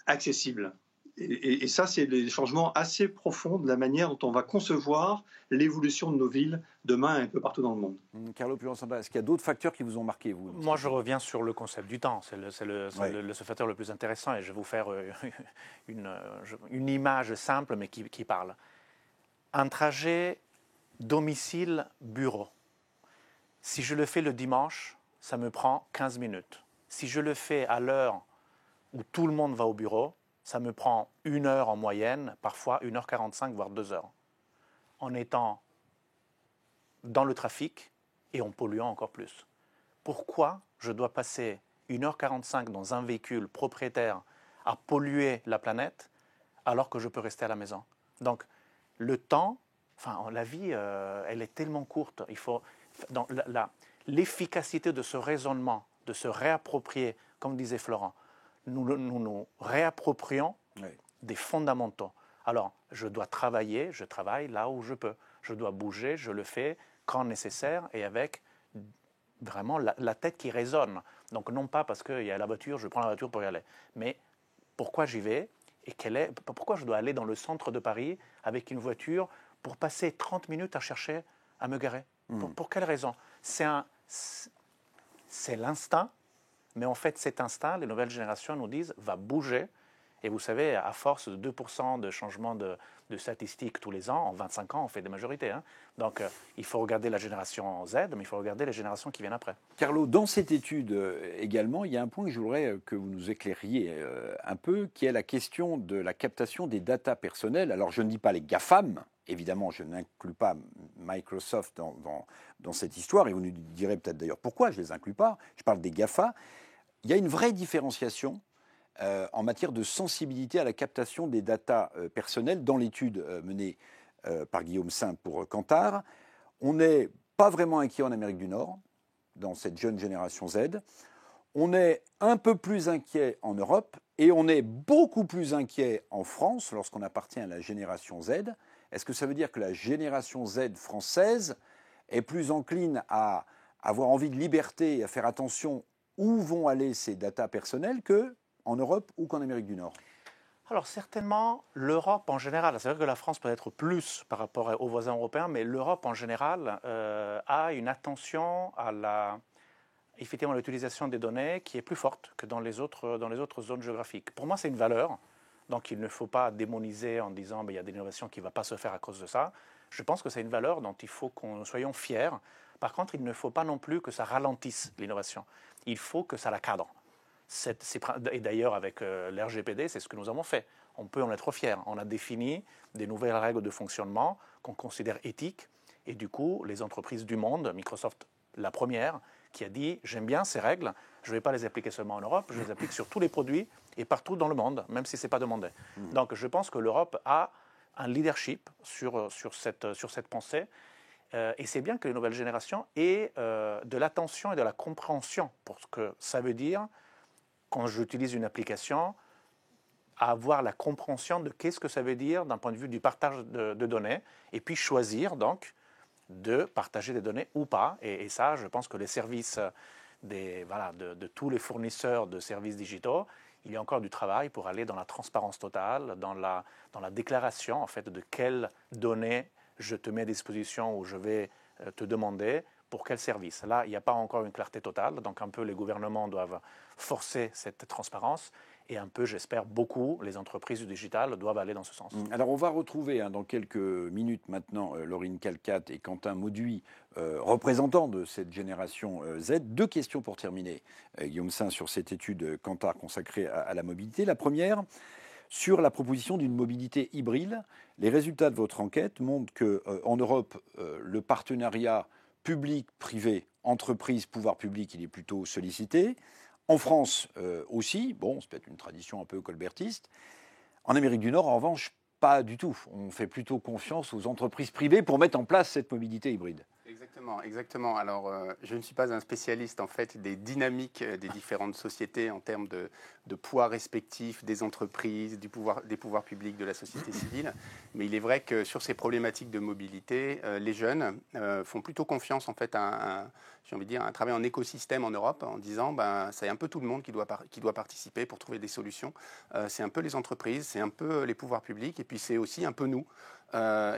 accessible. Et ça, c'est des changements assez profonds de la manière dont on va concevoir l'évolution de nos villes demain un peu partout dans le monde. Carlo Purosamba, est-ce qu'il y a d'autres facteurs qui vous ont marqué, vous? Moi, je reviens sur le concept du temps. C'est ce facteur le plus intéressant. Et je vais vous faire une image simple, mais qui parle. Un trajet domicile-bureau. Si je le fais le dimanche, ça me prend 15 minutes. Si je le fais à l'heure où tout le monde va au bureau, ça me prend 1 heure en moyenne, parfois 1h45, voire 2 heures, en étant dans le trafic et en polluant encore plus. Pourquoi je dois passer 1h45 dans un véhicule propriétaire à polluer la planète alors que je peux rester à la maison? Donc, le temps, la vie, elle est tellement courte. Il faut, l'efficacité de ce raisonnement, de se réapproprier, comme disait Florent, nous réapproprions des fondamentaux. Alors, je dois travailler, je travaille là où je peux. Je dois bouger, je le fais quand nécessaire et avec vraiment la tête qui résonne. Donc, non pas parce qu'il y a la voiture, je prends la voiture pour y aller, mais pourquoi j'y vais et pourquoi je dois aller dans le centre de Paris avec une voiture pour passer 30 minutes à chercher à me garer. Pour quelle raison? C'est l'instinct. Mais en fait, cet instinct, les nouvelles générations nous disent, va bouger. Et vous savez, à force de 2% de changement de statistiques tous les ans, en 25 ans, on fait des majorités. Hein. Donc, il faut regarder la génération Z, mais il faut regarder les générations qui viennent après. Carlo, dans cette étude également, il y a un point que je voudrais que vous nous éclairiez un peu, qui est la question de la captation des datas personnelles. Alors, je ne dis pas les GAFAM, évidemment, je n'inclus pas Microsoft dans cette histoire, et vous nous direz peut-être d'ailleurs pourquoi je ne les inclus pas. Je parle des GAFA. Il y a une vraie différenciation en matière de sensibilité à la captation des datas personnelles dans l'étude menée par Guillaume Saint pour Kantar. On n'est pas vraiment inquiet en Amérique du Nord, dans cette jeune génération Z. On est un peu plus inquiet en Europe et on est beaucoup plus inquiet en France lorsqu'on appartient à la génération Z. Est-ce que ça veut dire que la génération Z française est plus encline à avoir envie de liberté et à faire attention où vont aller ces datas personnelles qu'en Europe ou qu'en Amérique du Nord? Alors certainement, l'Europe en général, c'est vrai que la France peut être plus par rapport aux voisins européens, mais l'Europe en général a une attention à effectivement, l'utilisation des données qui est plus forte que dans les autres zones géographiques. Pour moi, c'est une valeur, donc il ne faut pas démoniser en disant il y a des innovations qui ne vont pas se faire à cause de ça. Je pense que c'est une valeur dont il faut qu'on soyons fiers. Par contre, il ne faut pas non plus que ça ralentisse l'innovation. Il faut que ça la cadre. Et d'ailleurs, avec l'RGPD, c'est ce que nous avons fait. On peut en être fiers. On a défini des nouvelles règles de fonctionnement qu'on considère éthiques. Et du coup, les entreprises du monde, Microsoft la première, qui a dit « j'aime bien ces règles, je ne vais pas les appliquer seulement en Europe, je les applique sur tous les produits et partout dans le monde, même si ce n'est pas demandé ». Donc je pense que l'Europe a un leadership sur cette pensée. Et c'est bien que les nouvelles générations aient de l'attention et de la compréhension pour ce que ça veut dire quand j'utilise une application, avoir la compréhension de qu'est-ce que ça veut dire d'un point de vue du partage de données, et puis choisir donc de partager des données ou pas. Et ça, je pense que les services de tous les fournisseurs de services digitaux, il y a encore du travail pour aller dans la transparence totale, dans la déclaration en fait, de quelles données je te mets à disposition ou je vais te demander pour quel service. Là, il n'y a pas encore une clarté totale, donc un peu les gouvernements doivent forcer cette transparence et un peu, j'espère, beaucoup, les entreprises du digital doivent aller dans ce sens. Alors, on va retrouver dans quelques minutes maintenant Laurine Calcat et Quentin Mauduit, représentants de cette génération Z. Deux questions pour terminer, Guillaume Saint, sur cette étude Kantar consacrée à la mobilité. La première, sur la proposition d'une mobilité hybride. Les résultats de votre enquête montrent qu'en Europe, le partenariat public-privé, entreprise, pouvoir public, il est plutôt sollicité. En France aussi, bon, c'est peut-être une tradition un peu colbertiste. En Amérique du Nord, en revanche, pas du tout. On fait plutôt confiance aux entreprises privées pour mettre en place cette mobilité hybride. Exactement. Alors, je ne suis pas un spécialiste en fait des dynamiques des différentes sociétés en termes de poids respectifs des entreprises, des pouvoirs publics, de la société civile. Mais il est vrai que sur ces problématiques de mobilité, les jeunes font plutôt confiance en fait j'ai envie de dire, un travail en écosystème en Europe, en disant c'est un peu tout le monde qui doit participer pour trouver des solutions. C'est un peu les entreprises, c'est un peu les pouvoirs publics, et puis c'est aussi un peu nous.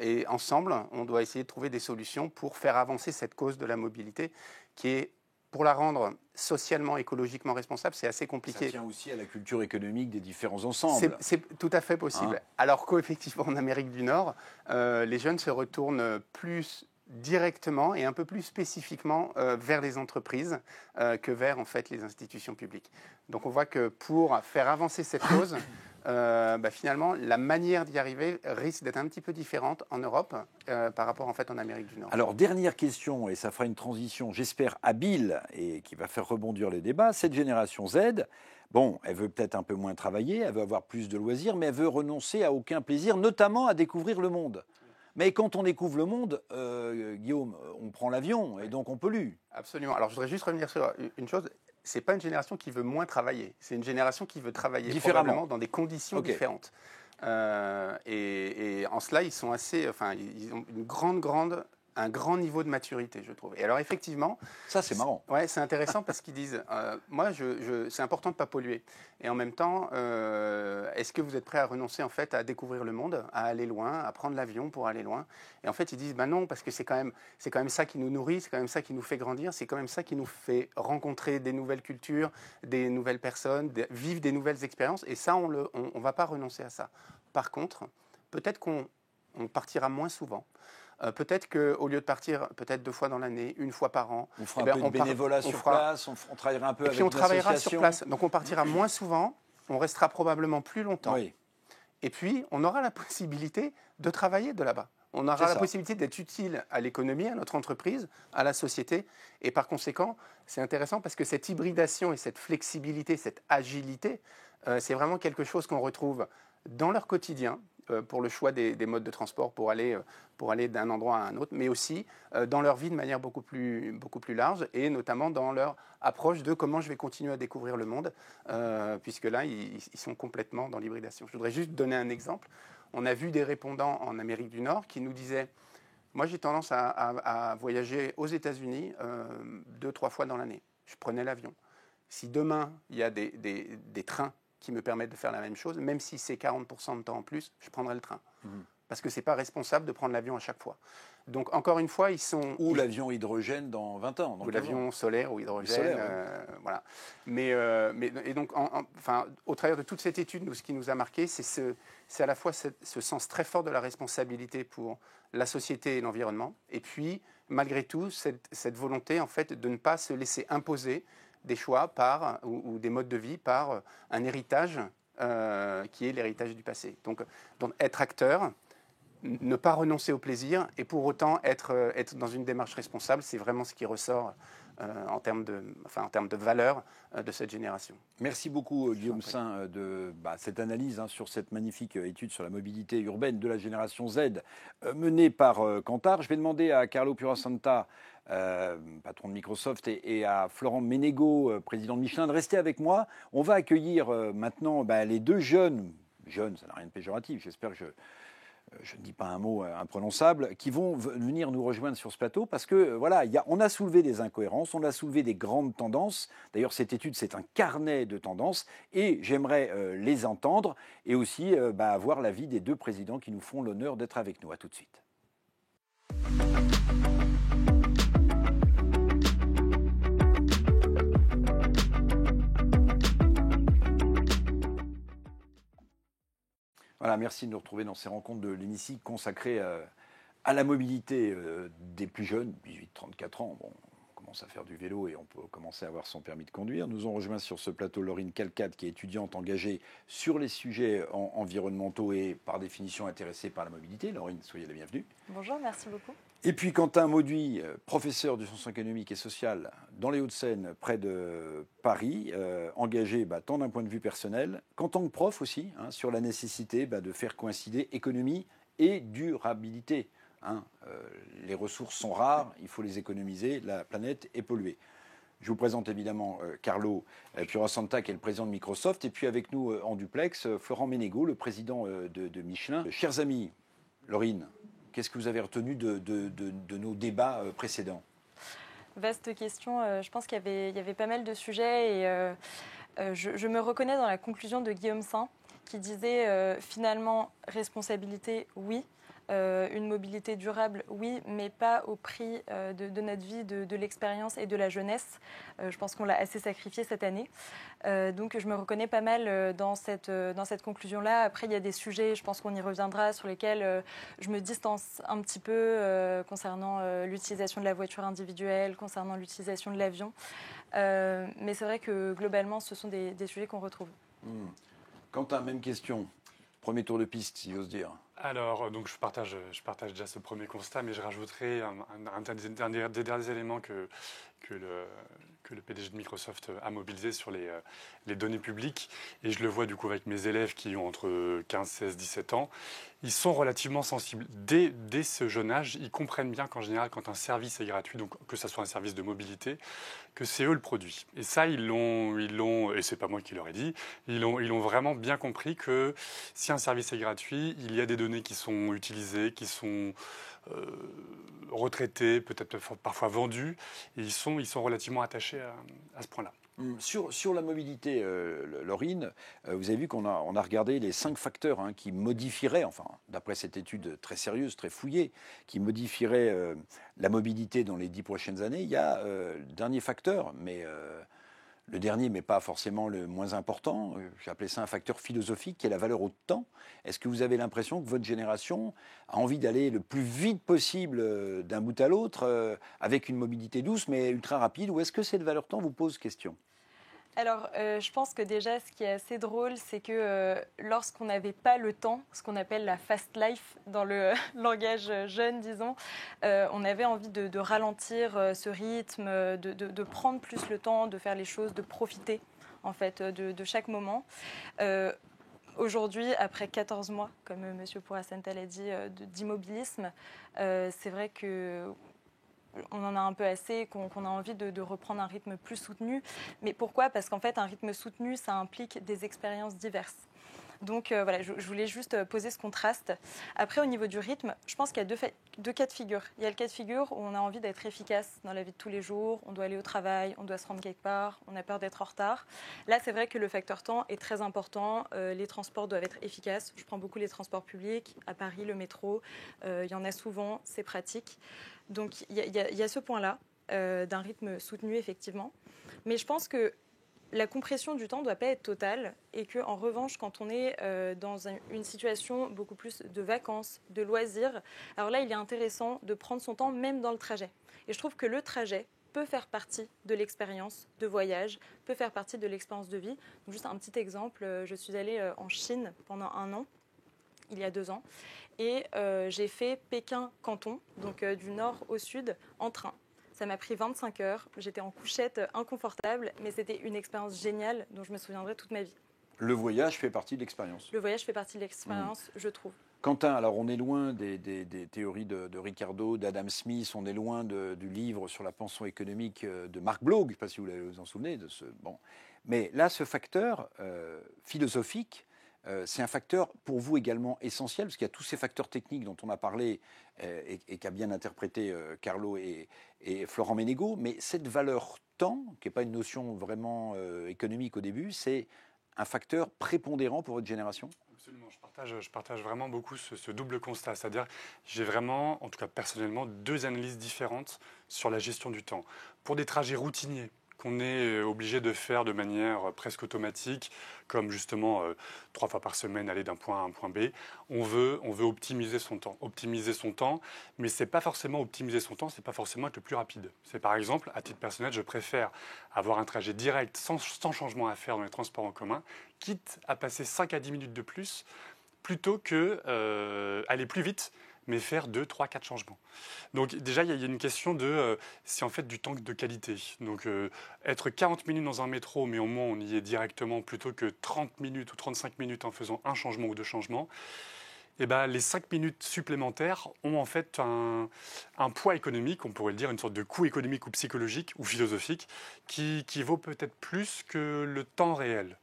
Et ensemble, on doit essayer de trouver des solutions pour faire avancer cette cause de la mobilité, qui est, pour la rendre socialement, écologiquement responsable, c'est assez compliqué. Ça tient aussi à la culture économique des différents ensembles. C'est tout à fait possible. Alors qu'effectivement, en Amérique du Nord, les jeunes se retournent plus directement et un peu plus spécifiquement vers les entreprises que vers en fait les institutions publiques. Donc on voit que pour faire avancer cette cause, finalement, la manière d'y arriver risque d'être un petit peu différente en Europe par rapport en fait en Amérique du Nord. Alors, dernière question, et ça fera une transition, j'espère, habile et qui va faire rebondir les débats. Cette génération Z, bon, elle veut peut-être un peu moins travailler, elle veut avoir plus de loisirs, mais elle veut renoncer à aucun plaisir, notamment à découvrir le monde. Mais quand on découvre le monde, Guillaume, on prend l'avion et donc on pollue. Absolument. Alors, je voudrais juste revenir sur une chose. C'est pas une génération qui veut moins travailler. C'est une génération qui veut travailler différemment dans des conditions différentes. Et en cela, ils sont assez. Enfin, ils ont un grand niveau de maturité, je trouve. Et alors, effectivement. Ça, c'est marrant. Ouais, c'est intéressant parce qu'ils disent moi, c'est important de ne pas polluer. Et en même temps, est-ce que vous êtes prêt à renoncer en fait à découvrir le monde, à aller loin, à prendre l'avion pour aller loin? Et en fait, ils disent non, parce que c'est quand même ça qui nous nourrit, c'est quand même ça qui nous fait grandir, c'est quand même ça qui nous fait rencontrer des nouvelles cultures, des nouvelles personnes, vivre des nouvelles expériences. Et ça, on ne va pas renoncer à ça. Par contre, peut-être qu'on partira moins souvent. Peut-être qu'au lieu de partir peut-être 2 fois dans l'année, 1 fois par an, on fera un peu de bénévolat sur place, on travaillera un peu avec on travaillera sur l'association. place. Donc on partira moins souvent, on restera probablement plus longtemps. Oui. Et puis on aura la possibilité de travailler de là-bas. On aura la possibilité d'être utile à l'économie, à notre entreprise, à la société. Et par conséquent, c'est intéressant parce que cette hybridation et cette flexibilité, cette agilité, c'est vraiment quelque chose qu'on retrouve dans leur quotidien, pour le choix des modes de transport pour aller d'un endroit à un autre, mais aussi dans leur vie de manière beaucoup plus large, et notamment dans leur approche de comment je vais continuer à découvrir le monde, puisque là, ils sont complètement dans l'hybridation. Je voudrais juste donner un exemple. On a vu des répondants en Amérique du Nord qui nous disaient « Moi, j'ai tendance à voyager aux États-Unis 2-3 fois dans l'année. Je prenais l'avion. Si demain, il y a des trains qui me permettent de faire la même chose, même si c'est 40% de temps en plus, je prendrai le train. Parce que ce n'est pas responsable de prendre l'avion à chaque fois. Donc, encore une fois, Ou l'avion hydrogène dans 20 ans. Ou l'avion solaire ou hydrogène. Voilà. Et donc, au travers de toute cette étude, ce qui nous a marqué, c'est à la fois ce sens très fort de la responsabilité pour la société et l'environnement, et puis, malgré tout, cette volonté, en fait, de ne pas se laisser imposer des choix ou des modes de vie par un héritage qui est l'héritage du passé. Donc être acteur, ne pas renoncer au plaisir et pour autant être dans une démarche responsable, c'est vraiment ce qui ressort en termes de valeur de cette génération. Merci beaucoup Guillaume Saint de cette analyse sur cette magnifique étude sur la mobilité urbaine de la génération Z menée par Kantar. Je vais demander à Carlo Purasanta, patron de Microsoft, et à Florent Ménégo, président de Michelin, de rester avec moi. On va accueillir maintenant les 2 jeunes, ça n'a rien de péjoratif, j'espère que je ne dis pas un mot imprononçable, qui vont venir nous rejoindre sur ce plateau parce que on a soulevé des incohérences, on a soulevé des grandes tendances. D'ailleurs, cette étude, c'est un carnet de tendances et j'aimerais les entendre et aussi avoir l'avis des 2 présidents qui nous font l'honneur d'être avec nous. À tout de suite. Voilà, merci de nous retrouver dans ces rencontres de l'hémicycle consacrées à la mobilité des plus jeunes, 18-34 ans. Bon, commence à faire du vélo et on peut commencer à avoir son permis de conduire. Nous ont rejoint sur ce plateau Laurine Calcade, qui est étudiante engagée sur les sujets environnementaux et par définition intéressée par la mobilité. Laurine, soyez la bienvenue. Bonjour, merci beaucoup. Et puis Quentin Mauduit, professeur de sciences économiques et sociales dans les Hauts-de-Seine, près de Paris, engagé tant d'un point de vue personnel qu'en tant que prof aussi, sur la nécessité de faire coïncider économie et durabilité. Les ressources sont rares, il faut les économiser, la planète est polluée. Je vous présente évidemment Carlo Purasanta, qui est le président de Microsoft, et puis avec nous en duplex, Florent Ménégo, le président de Michelin. Chers amis, Laurine, qu'est-ce que vous avez retenu de nos débats précédents? Vaste question. Je pense qu'il y avait pas mal de sujets et je me reconnais dans la conclusion de Guillaume Saint qui disait finalement responsabilité, oui. Une mobilité durable, oui, mais pas au prix de notre vie, de l'expérience et de la jeunesse. Je pense qu'on l'a assez sacrifié cette année. Donc je me reconnais pas mal dans cette conclusion-là. Après, il y a des sujets, je pense qu'on y reviendra, sur lesquels je me distance un petit peu concernant l'utilisation de la voiture individuelle, concernant l'utilisation de l'avion. Mais c'est vrai que globalement, ce sont des sujets qu'on retrouve. Quentin, même question. Premier tour de piste, si j'ose dire. Alors, donc je partage déjà ce premier constat, mais je rajouterai un des derniers éléments que le PDG de Microsoft a mobilisé sur les données publiques. Et je le vois du coup avec mes élèves qui ont entre 15, 16, 17 ans. Ils sont relativement sensibles. Dès ce jeune âge, ils comprennent bien qu'en général, quand un service est gratuit, donc que ce soit un service de mobilité, que c'est eux le produit. Et ça, ils l'ont, et c'est pas moi qui leur ai dit, ils l'ont vraiment bien compris que si un service est gratuit, il y a des données qui sont utilisées, qui sont retraitées, peut-être parfois vendues, et ils sont relativement attachés à ce point-là. Sur la mobilité, Laurine, vous avez vu qu'on a regardé les 5 facteurs qui modifieraient, enfin, d'après cette étude très sérieuse, très fouillée, qui modifieraient la mobilité dans les 10 prochaines années. Il y a le dernier facteur, mais le dernier, mais pas forcément le moins important, j'ai appelé ça un facteur philosophique, qui est la valeur au temps. Est-ce que vous avez l'impression que votre génération a envie d'aller le plus vite possible d'un bout à l'autre, avec une mobilité douce, mais ultra rapide, ou est-ce que cette valeur temps vous pose question ? Alors, je pense que déjà, ce qui est assez drôle, c'est que lorsqu'on n'avait pas le temps, ce qu'on appelle la fast life dans le langage jeune, disons, on avait envie de ralentir ce rythme, de prendre plus le temps, de faire les choses, de profiter, en fait, de chaque moment. Aujourd'hui, après 14 mois, comme M. Purasanta l'a dit, d'immobilisme, c'est vrai que on en a un peu assez, qu'on a envie de reprendre un rythme plus soutenu. Mais pourquoi ? Parce qu'en fait, un rythme soutenu, ça implique des expériences diverses. Donc voilà, je voulais juste poser ce contraste. Après, au niveau du rythme, je pense qu'il y a deux cas de figure. Il y a le cas de figure où on a envie d'être efficace dans la vie de tous les jours, on doit aller au travail, on doit se rendre quelque part, on a peur d'être en retard. Là, c'est vrai que le facteur temps est très important. Les transports doivent être efficaces. Je prends beaucoup les transports publics. À Paris, le métro, il y en a souvent, c'est pratique. Donc il y a ce point-là d'un rythme soutenu, effectivement. Mais je pense que la compression du temps ne doit pas être totale et qu'en revanche, quand on est dans une situation beaucoup plus de vacances, de loisirs, alors là, il est intéressant de prendre son temps même dans le trajet. Et je trouve que le trajet peut faire partie de l'expérience de voyage, peut faire partie de l'expérience de vie. Donc, juste un petit exemple, je suis allée en Chine pendant 1 an, il y a 2 ans, et j'ai fait Pékin-Canton, donc du nord au sud, en train. Ça m'a pris 25 heures, j'étais en couchette inconfortable, mais c'était une expérience géniale dont je me souviendrai toute ma vie. Le voyage fait partie de l'expérience. Le voyage fait partie de l'expérience, je trouve. Quentin, alors on est loin des théories de Ricardo, d'Adam Smith, on est loin du livre sur la pensée économique de Marc Bloch, je ne sais pas si vous en souvenez de ce. Bon. Mais là, ce facteur philosophique, c'est un facteur pour vous également essentiel, parce qu'il y a tous ces facteurs techniques dont on a parlé et qu'a bien interprété Carlo et Florent Ménégo, mais cette valeur temps, qui n'est pas une notion vraiment économique au début, c'est un facteur prépondérant pour votre génération ? Absolument, je partage vraiment beaucoup ce double constat, c'est-à-dire j'ai vraiment, en tout cas personnellement, 2 analyses différentes sur la gestion du temps. Pour des trajets routiniers, qu'on est obligé de faire de manière presque automatique, comme justement 3 fois par semaine aller d'un point A à un point B. On veut optimiser son temps. Optimiser son temps, mais c'est pas forcément optimiser son temps, c'est pas forcément être le plus rapide. C'est par exemple, à titre personnel, je préfère avoir un trajet direct sans changement à faire dans les transports en commun, quitte à passer 5 à 10 minutes de plus, plutôt que aller plus vite, mais faire 2, 3, 4 changements. Donc déjà, il y a une question de, c'est en fait du temps de qualité. Donc être 40 minutes dans un métro, mais au moins on y est directement, plutôt que 30 minutes ou 35 minutes en faisant un changement ou deux changements, eh ben, les 5 minutes supplémentaires ont en fait un poids économique, on pourrait le dire, une sorte de coût économique ou psychologique ou philosophique qui vaut peut-être plus que le temps réel.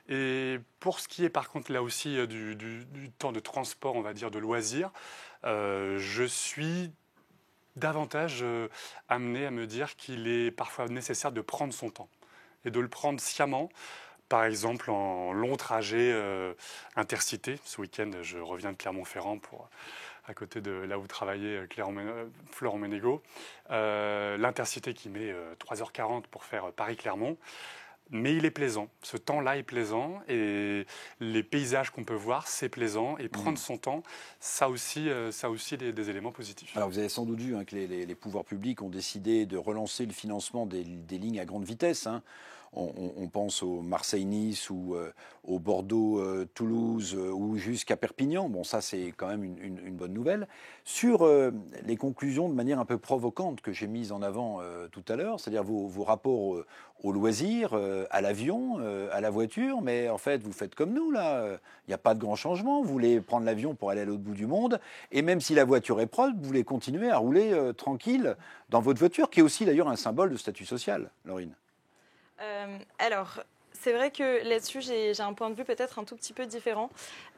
Et pour ce qui est par contre là aussi du temps de transport, on va dire de loisir, je suis davantage amené à me dire qu'il est parfois nécessaire de prendre son temps et de le prendre sciemment. Par exemple, en long trajet intercité. Ce week-end, je reviens de Clermont-Ferrand, à côté de là où travaillait Florent Ménégo. L'intercité qui met 3h40 pour faire Paris-Clermont. Mais il est plaisant. Ce temps-là est plaisant. Et les paysages qu'on peut voir, c'est plaisant. Et prendre son temps, ça aussi des éléments positifs. Alors, vous avez sans doute vu que les pouvoirs publics ont décidé de relancer le financement des lignes à grande vitesse. On pense au Marseille-Nice ou au Bordeaux-Toulouse ou jusqu'à Perpignan. Bon, ça, c'est quand même une bonne nouvelle. Sur les conclusions de manière un peu provocante que j'ai mises en avant tout à l'heure, c'est-à-dire vos rapports au loisir, à l'avion, à la voiture, mais en fait, vous faites comme nous, là. Il n'y a pas de grand changement. Vous voulez prendre l'avion pour aller à l'autre bout du monde. Et même si la voiture est propre, vous voulez continuer à rouler tranquille dans votre voiture, qui est aussi d'ailleurs un symbole de statut social, Laurine. Alors, c'est vrai que là-dessus, j'ai un point de vue peut-être un tout petit peu différent.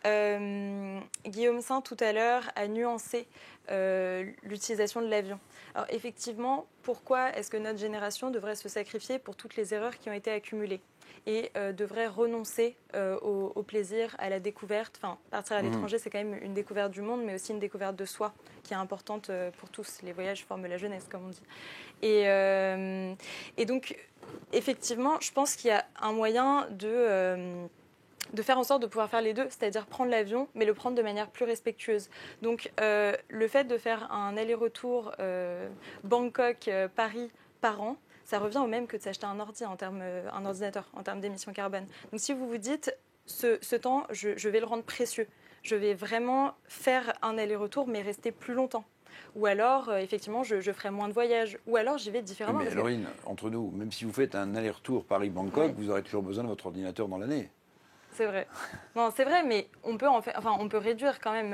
Guillaume Saint, tout à l'heure, a nuancé l'utilisation de l'avion. Alors, effectivement, pourquoi est-ce que notre génération devrait se sacrifier pour toutes les erreurs qui ont été accumulées et devrait renoncer au plaisir, à la découverte. Enfin, partir à l'étranger, c'est quand même une découverte du monde, mais aussi une découverte de soi qui est importante pour tous. Les voyages forment la jeunesse, comme on dit. Et donc, effectivement, je pense qu'il y a un moyen de faire en sorte de pouvoir faire les deux, c'est-à-dire prendre l'avion, mais le prendre de manière plus respectueuse. Donc, le fait de faire un aller-retour Bangkok-Paris par an, ça revient au même que de s'acheter un ordinateur en termes d'émissions carbone. Donc, si vous vous dites, ce temps, je vais le rendre précieux, je vais vraiment faire un aller-retour, mais rester plus longtemps. Ou alors, effectivement, je ferai moins de voyages. Ou alors, j'y vais différemment. Mais Laurine, entre nous, même si vous faites un aller-retour Paris-Bangkok, vous aurez toujours besoin de votre ordinateur dans l'année. C'est vrai. Non, c'est vrai, mais on peut réduire quand même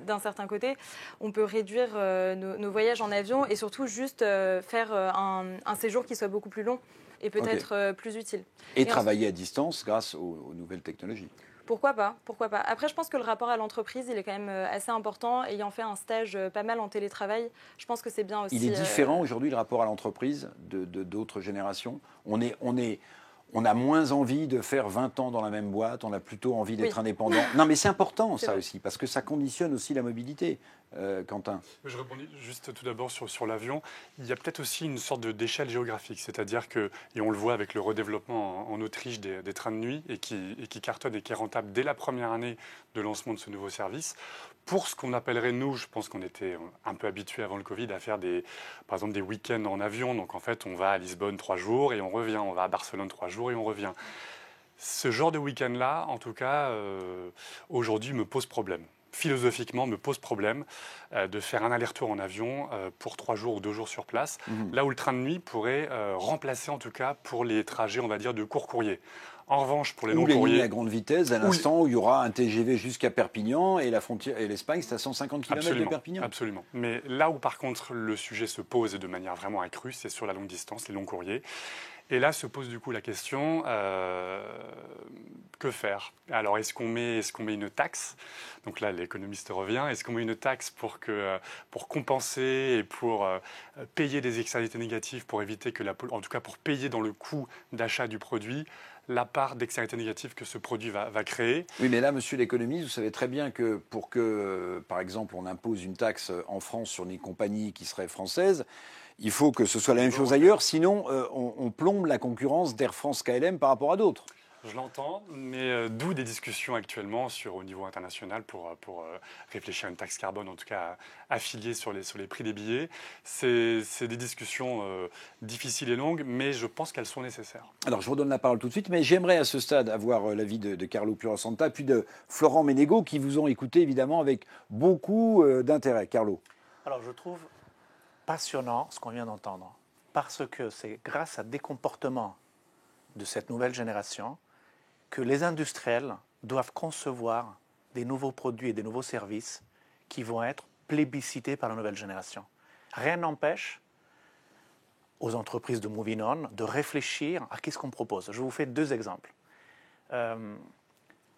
d'un certain côté. On peut réduire nos voyages en avion et surtout juste faire un séjour qui soit beaucoup plus long et peut-être plus utile. Et travailler à distance grâce aux nouvelles technologies. Pourquoi pas, pourquoi pas. Après, je pense que le rapport à l'entreprise, il est quand même assez important. Ayant fait un stage pas mal en télétravail, je pense que c'est bien aussi. Il est différent aujourd'hui, le rapport à l'entreprise de d'autres générations. On a moins envie de faire 20 ans dans la même boîte, on a plutôt envie d'être indépendant. Non, mais c'est important ça aussi, parce que ça conditionne aussi la mobilité. Quentin. Je rebondis juste tout d'abord sur l'avion. Il y a peut-être aussi une sorte d'échelle géographique, c'est-à-dire que, et on le voit avec le redéveloppement en Autriche des trains de nuit, et qui cartonne et qui est rentable dès la première année de lancement de ce nouveau service. Pour ce qu'on appellerait, nous, je pense qu'on était un peu habitués avant le Covid à faire par exemple des week-ends en avion. Donc en fait, on va à Lisbonne 3 jours et on revient. On va à Barcelone 3 jours et on revient. Ce genre de week-end-là, en tout cas, aujourd'hui, me pose problème. Philosophiquement, me pose problème de faire un aller-retour en avion pour 3 jours ou 2 jours sur place, là où le train de nuit pourrait remplacer, en tout cas, pour les trajets, on va dire, de court courrier. En revanche, pour les longs courriers... Ou les lignes à grande vitesse, à l'instant où il y aura un TGV jusqu'à Perpignan et la frontière et l'Espagne, c'est à 150 km de Perpignan. Absolument. Mais là où, par contre, le sujet se pose et de manière vraiment accrue, c'est sur la longue distance, les longs courriers. Et là se pose du coup la question, que faire? Alors, est-ce qu'on met une taxe? Donc là, l'économiste revient. Est-ce qu'on met une taxe pour compenser et pour payer des externalités négatives, pour éviter que en tout cas pour payer dans le coût d'achat du produit, la part d'externalités négatives que ce produit va créer. Oui, mais là, monsieur l'économiste, vous savez très bien que pour que, par exemple, on impose une taxe en France sur les compagnies qui seraient françaises, il faut que ce soit la même chose ailleurs, sinon on plombe la concurrence d'Air France KLM par rapport à d'autres. Je l'entends, mais d'où des discussions actuellement au niveau international pour réfléchir à une taxe carbone, en tout cas affiliée sur les prix des billets. C'est des discussions difficiles et longues, mais je pense qu'elles sont nécessaires. Alors, je vous redonne la parole tout de suite, mais j'aimerais à ce stade avoir l'avis de Carlo Purasanta, puis de Florent Ménégo, qui vous ont écouté évidemment avec beaucoup d'intérêt. Carlo. Alors, je trouve passionnant ce qu'on vient d'entendre, parce que c'est grâce à des comportements de cette nouvelle génération que les industriels doivent concevoir des nouveaux produits et des nouveaux services qui vont être plébiscités par la nouvelle génération. Rien n'empêche aux entreprises de Moving On de réfléchir à qu'est-ce qu'on propose. Je vous fais 2 exemples.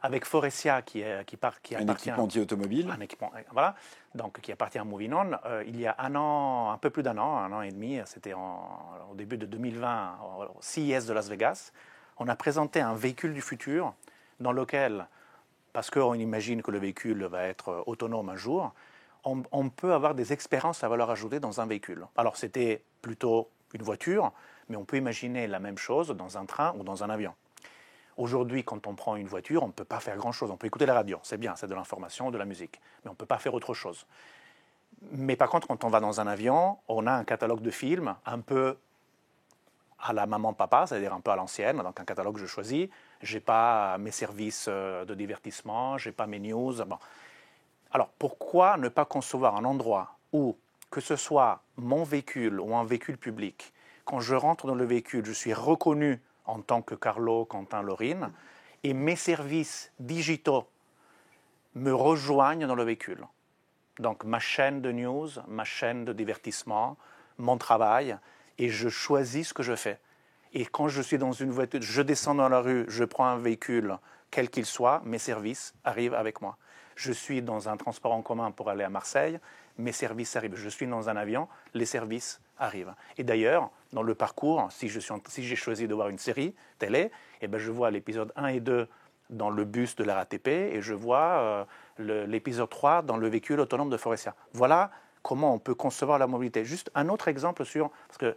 Avec Faurecia, qui appartient un équipementier automobile. Un équipement, voilà, donc qui appartient à Moving On. Il y a un peu plus d'un an et demi, c'était au début de 2020, au CES de Las Vegas, on a présenté un véhicule du futur dans lequel, parce qu'on imagine que le véhicule va être autonome un jour, on peut avoir des expériences à valeur ajoutée dans un véhicule. Alors c'était plutôt une voiture, mais on peut imaginer la même chose dans un train ou dans un avion. Aujourd'hui, quand on prend une voiture, on ne peut pas faire grand-chose. On peut écouter la radio, c'est bien, c'est de l'information, de la musique, mais on ne peut pas faire autre chose. Mais par contre, quand on va dans un avion, on a un catalogue de films un peu à la maman-papa, c'est-à-dire un peu à l'ancienne, donc un catalogue que je choisis. Je n'ai pas mes services de divertissement, je n'ai pas mes news. Bon. Alors, pourquoi ne pas concevoir un endroit où, que ce soit mon véhicule ou un véhicule public, quand je rentre dans le véhicule, je suis reconnu en tant que Carlo, Quentin, Laurine, et mes services digitaux me rejoignent dans le véhicule. Donc ma chaîne de news, ma chaîne de divertissement, mon travail, et je choisis ce que je fais. Et quand je suis dans une voiture, je descends dans la rue, je prends un véhicule, quel qu'il soit, mes services arrivent avec moi. Je suis dans un transport en commun pour aller à Marseille, mes services arrivent. Je suis dans un avion, les services arrivent. Et d'ailleurs, dans le parcours, si j'ai choisi de voir une série télé, eh ben je vois l'épisode 1 et 2 dans le bus de la RATP et je vois l'épisode 3 dans le véhicule autonome de Faurecia. Voilà comment on peut concevoir la mobilité. Juste un autre exemple parce que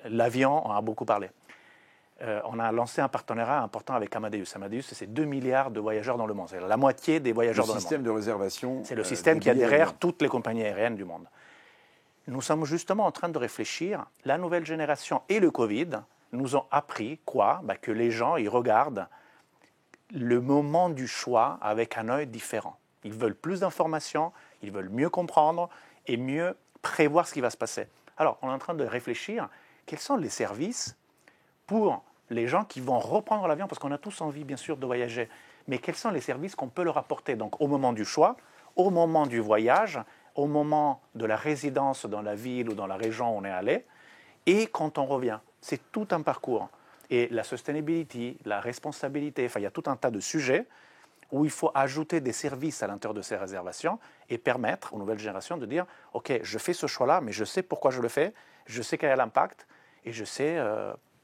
l'avion, on a beaucoup parlé. On a lancé un partenariat important avec Amadeus. Amadeus, c'est 2 milliards de voyageurs dans le monde. C'est la moitié des voyageurs dans le monde. Le système de réservation. C'est le système qui a derrière toutes les compagnies aériennes du monde. Nous sommes justement en train de réfléchir. La nouvelle génération et le Covid nous ont appris quoi ? Que les gens ils regardent le moment du choix avec un œil différent. Ils veulent plus d'informations, ils veulent mieux comprendre et mieux prévoir ce qui va se passer. Alors, on est en train de réfléchir quels sont les services pour les gens qui vont reprendre l'avion, parce qu'on a tous envie, bien sûr, de voyager. Mais quels sont les services qu'on peut leur apporter ? Donc, au moment du choix, au moment du voyage, au moment de la résidence dans la ville ou dans la région où on est allé, et quand on revient. C'est tout un parcours. Et la sustainability, la responsabilité, il y a tout un tas de sujets où il faut ajouter des services à l'intérieur de ces réservations et permettre aux nouvelles générations de dire « Ok, je fais ce choix-là, mais je sais pourquoi je le fais, je sais quel est l'impact, et je sais...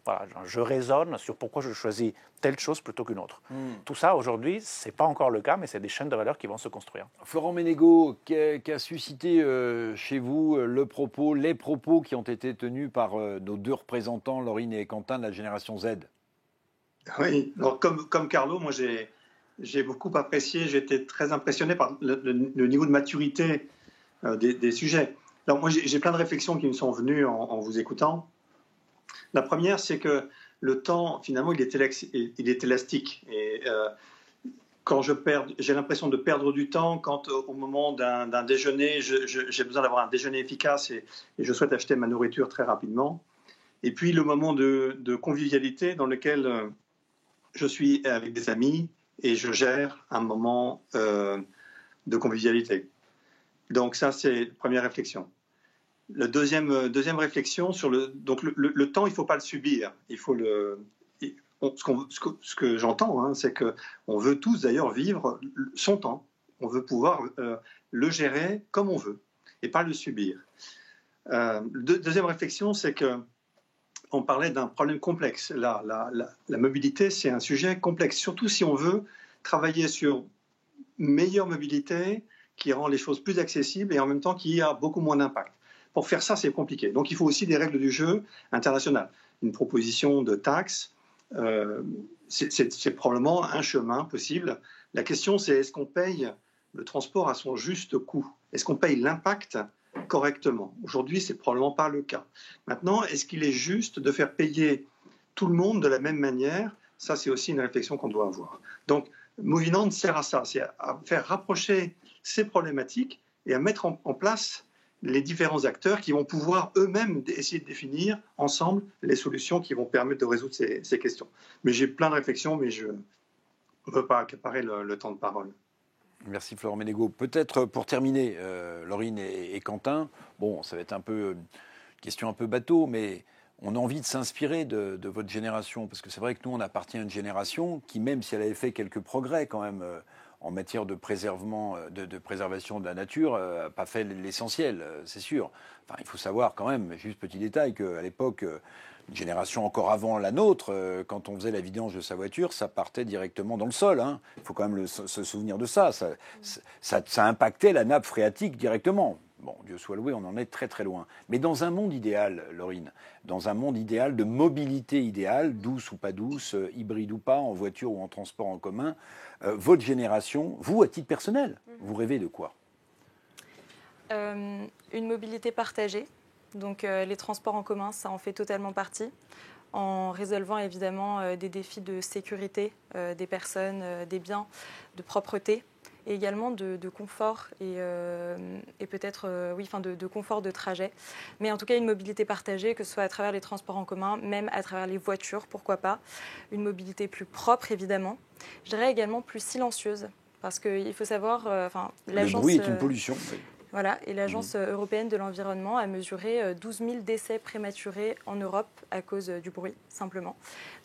Voilà, je raisonne sur pourquoi je choisis telle chose plutôt qu'une autre. Tout ça, aujourd'hui, ce n'est pas encore le cas, mais c'est des chaînes de valeur qui vont se construire. Florent Ménégo, qu'a suscité chez vous les propos qui ont été tenus par nos 2 représentants, Laurine et Quentin, de la génération Z ? Oui, alors comme Carlo, moi j'ai beaucoup apprécié, j'ai été très impressionné par le niveau de maturité des sujets. Alors moi j'ai plein de réflexions qui me sont venues en vous écoutant. La première, c'est que le temps, finalement, il est élastique. Et quand j'ai l'impression de perdre du temps, quand au moment d'un déjeuner, j'ai besoin d'avoir un déjeuner efficace et je souhaite acheter ma nourriture très rapidement. Et puis le moment de convivialité dans lequel je suis avec des amis et je gère un moment de convivialité. Donc ça, c'est la première réflexion. La deuxième réflexion sur le temps, il ne faut pas le subir. Il faut ce que j'entends, c'est qu'on veut tous d'ailleurs vivre son temps. On veut pouvoir le gérer comme on veut et pas le subir. Deuxième réflexion, c'est que on parlait d'un problème complexe. La mobilité, c'est un sujet complexe, surtout si on veut travailler sur meilleure mobilité qui rend les choses plus accessibles et en même temps qui a beaucoup moins d'impact. Pour faire ça, c'est compliqué. Donc il faut aussi des règles du jeu internationales. Une proposition de taxe, c'est probablement un chemin possible. La question, c'est est-ce qu'on paye le transport à son juste coût? Est-ce qu'on paye l'impact correctement? Aujourd'hui, ce n'est probablement pas le cas. Maintenant, est-ce qu'il est juste de faire payer tout le monde de la même manière? Ça, c'est aussi une réflexion qu'on doit avoir. Donc, Movinand sert à ça, c'est à faire rapprocher ces problématiques et à mettre en place les différents acteurs qui vont pouvoir eux-mêmes essayer de définir ensemble les solutions qui vont permettre de résoudre ces questions. Mais j'ai plein de réflexions, mais je ne veux pas accaparer le temps de parole. Merci Florent Ménégo. Peut-être pour terminer, Laurine et Quentin, bon, ça va être un peu une question un peu bateau, mais on a envie de s'inspirer de votre génération, parce que c'est vrai que nous, on appartient à une génération qui, même si elle avait fait quelques progrès quand même en matière de préservation de la nature, n'a pas fait l'essentiel, c'est sûr. Enfin, il faut savoir quand même, juste petit détail, qu'à l'époque, une génération encore avant la nôtre, quand on faisait la vidange de sa voiture, ça partait directement dans le sol. Hein. Il faut quand même se souvenir de ça. Ça impactait la nappe phréatique directement. Bon, Dieu soit loué, on en est très très loin. Mais dans un monde idéal, Laurine, dans un monde idéal de mobilité idéale, douce ou pas douce, hybride ou pas, en voiture ou en transport en commun, votre génération, vous, à titre personnel, vous rêvez de quoi? Une mobilité partagée. Donc les transports en commun, ça en fait totalement partie, en résolvant évidemment des défis de sécurité des personnes, des biens, de propreté, et également de confort et peut-être de confort de trajet. Mais en tout cas, une mobilité partagée, que ce soit à travers les transports en commun, même à travers les voitures, pourquoi pas. Une mobilité plus propre, évidemment. Je dirais également plus silencieuse, parce qu'il faut savoir... le bruit est une pollution. Oui. Voilà, et l'Agence européenne de l'environnement a mesuré 12 000 décès prématurés en Europe à cause du bruit, simplement.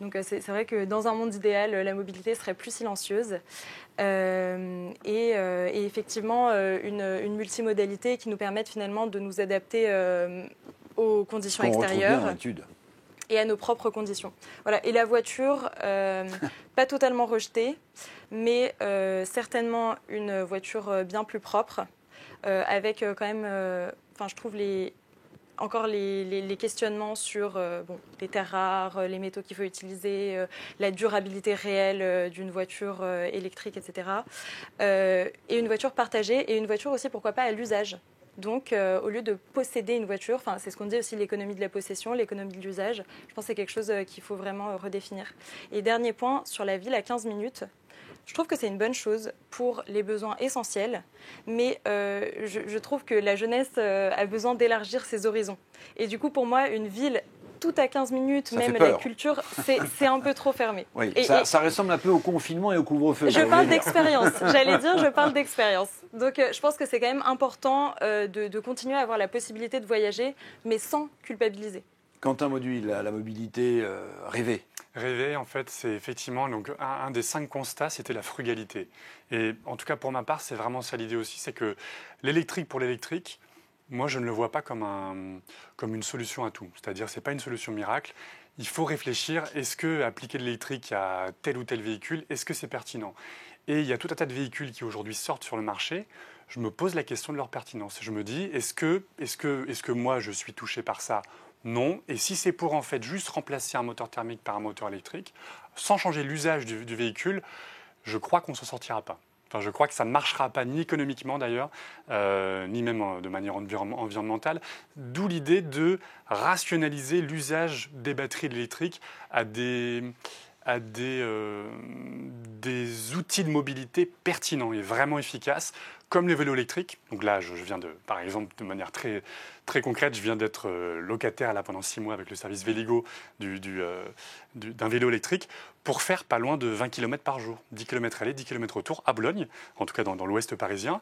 Donc c'est vrai que dans un monde idéal, la mobilité serait plus silencieuse et effectivement une multimodalité qui nous permette finalement de nous adapter aux conditions extérieures et à nos propres conditions. Voilà. Et la voiture, pas totalement rejetée, mais certainement une voiture bien plus propre. Avec quand même, je trouve les questionnements sur les terres rares, les métaux qu'il faut utiliser, la durabilité réelle d'une voiture électrique, etc. Et une voiture partagée et une voiture aussi, pourquoi pas, à l'usage. Donc, au lieu de posséder une voiture, c'est ce qu'on dit aussi, l'économie de la possession, l'économie de l'usage, je pense que c'est quelque chose qu'il faut vraiment redéfinir. Et dernier point, sur la ville à 15 minutes, je trouve que c'est une bonne chose pour les besoins essentiels, mais je trouve que la jeunesse a besoin d'élargir ses horizons. Et du coup, pour moi, une ville tout à 15 minutes, ça même la culture, c'est un peu trop fermé. Oui, ça ressemble un peu au confinement et au couvre-feu. Je parle d'expérience, je parle d'expérience. Donc je pense que c'est quand même important de continuer à avoir la possibilité de voyager, mais sans culpabiliser. Quentin Mauduit, la mobilité rêvée. Rêver, en fait, c'est effectivement donc, un des 5 constats, c'était la frugalité. Et en tout cas, pour ma part, c'est vraiment ça l'idée aussi, c'est que l'électrique pour l'électrique, moi, je ne le vois pas comme une solution à tout. C'est-à-dire, ce n'est pas une solution miracle. Il faut réfléchir, est-ce qu'appliquer de l'électrique à tel ou tel véhicule, est-ce que c'est pertinent? Et il y a tout un tas de véhicules qui aujourd'hui sortent sur le marché. Je me pose la question de leur pertinence. Je me dis, est-ce que moi, je suis touché par ça? Non. Et si c'est pour en fait juste remplacer un moteur thermique par un moteur électrique, sans changer l'usage du véhicule, je crois qu'on ne s'en sortira pas. Enfin, je crois que ça ne marchera pas, ni économiquement d'ailleurs, ni même de manière environnementale. D'où l'idée de rationaliser l'usage des batteries électriques à des outils de mobilité pertinents et vraiment efficaces, comme les vélos électriques. Donc là, je viens par exemple, de manière très, très concrète, je viens d'être locataire là, pendant 6 mois avec le service Véligo d'un vélo électrique pour faire pas loin de 20 km par jour. 10 km aller, 10 km retour à Boulogne, en tout cas dans l'ouest parisien.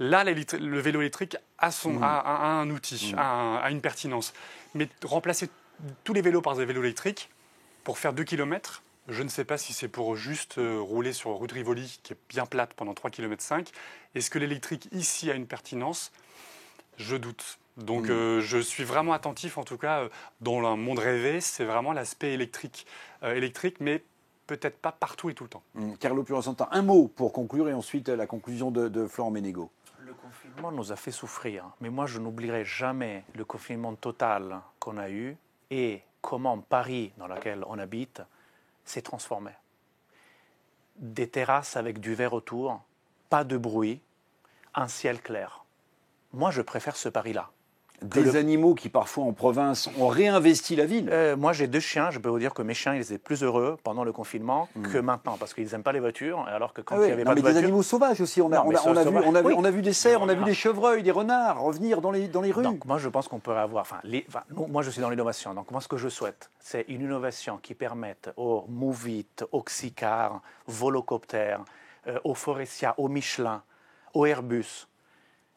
Là, le vélo électrique a un outil, a une pertinence. Mais remplacer tous les vélos par des vélos électriques pour faire 2 km, je ne sais pas si c'est pour juste rouler sur route Rivoli, qui est bien plate pendant 3,5 km. Est-ce que l'électrique ici a une pertinence? Je doute. Donc je suis vraiment attentif, en tout cas, dans un monde rêvé, c'est vraiment l'aspect électrique. Électrique, mais peut-être pas partout et tout le temps. Carlo Purasanta, un mot pour conclure et ensuite la conclusion de Florent Ménégo. Le confinement nous a fait souffrir, mais moi je n'oublierai jamais le confinement total qu'on a eu et comment Paris, dans lequel on habite, s'est transformé. Des terrasses avec du verre autour, pas de bruit, un ciel clair. Moi je préfère ce Paris-là. Des animaux qui parfois en province ont réinvesti la ville. Moi j'ai 2 chiens, je peux vous dire que mes chiens ils étaient plus heureux pendant le confinement que maintenant, parce qu'ils n'aiment pas les voitures, alors que quand il n'y avait pas de des voiture... animaux sauvages aussi, on a vu des cerfs, on a vu des chevreuils, des renards revenir dans les rues. Donc moi je pense qu'on pourrait avoir, moi je suis dans l'innovation, donc moi ce que je souhaite, c'est une innovation qui permette aux Movit, aux Xikar, Volocopter, aux Forestia, aux Michelin, aux Airbus,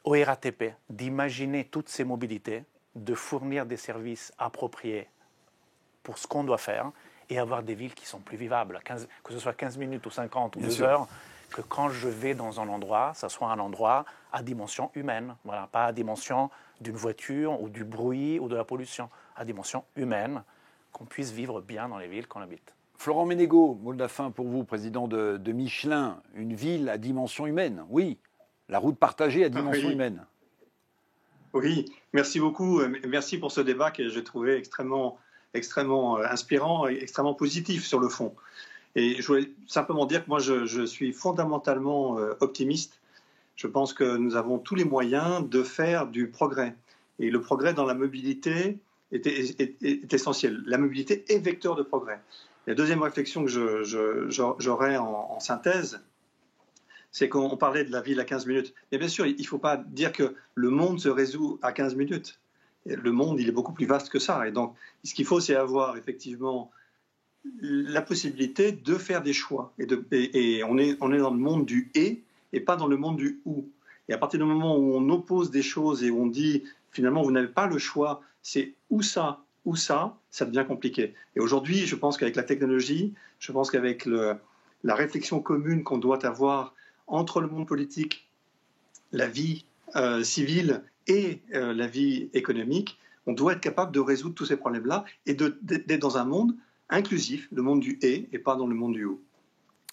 au RATP, d'imaginer toutes ces mobilités, de fournir des services appropriés pour ce qu'on doit faire et avoir des villes qui sont plus vivables, que ce soit 15 minutes ou 50 ou 2 heures, que quand je vais dans un endroit, ça soit un endroit à dimension humaine, voilà, pas à dimension d'une voiture ou du bruit ou de la pollution, à dimension humaine, qu'on puisse vivre bien dans les villes qu'on habite. Florent Ménégo, mot de la fin pour vous, président de Michelin, une ville à dimension humaine, oui. La route partagée à dimension humaine. Oui, merci beaucoup. Merci pour ce débat que j'ai trouvé extrêmement inspirant et extrêmement positif sur le fond. Et je voulais simplement dire que moi, je suis fondamentalement optimiste. Je pense que nous avons tous les moyens de faire du progrès. Et le progrès dans la mobilité est essentiel. La mobilité est vecteur de progrès. La deuxième réflexion que j'aurais en synthèse, c'est qu'on parlait de la ville à 15 minutes. Mais bien sûr, il ne faut pas dire que le monde se résout à 15 minutes. Le monde, il est beaucoup plus vaste que ça. Et donc, ce qu'il faut, c'est avoir effectivement la possibilité de faire des choix. Et on est dans le monde du « et » pas dans le monde du « ou ». Et à partir du moment où on oppose des choses et où on dit, finalement, vous n'avez pas le choix, c'est ou ça, ça devient compliqué. Et aujourd'hui, je pense qu'avec la technologie, je pense qu'avec la réflexion commune qu'on doit avoir entre le monde politique, la vie civile et la vie économique, on doit être capable de résoudre tous ces problèmes-là et d'être dans un monde inclusif, le monde du « et » pas dans le monde du « ou ».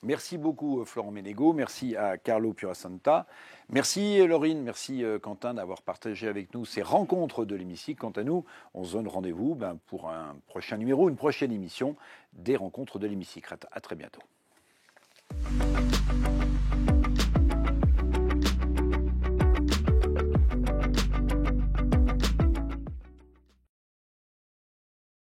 Merci beaucoup Florent Ménégo, merci à Carlo Purasanta, merci Laurine, merci Quentin d'avoir partagé avec nous ces rencontres de l'hémicycle. Quant à nous, on se donne rendez-vous pour un prochain numéro, une prochaine émission des rencontres de l'hémicycle. À très bientôt.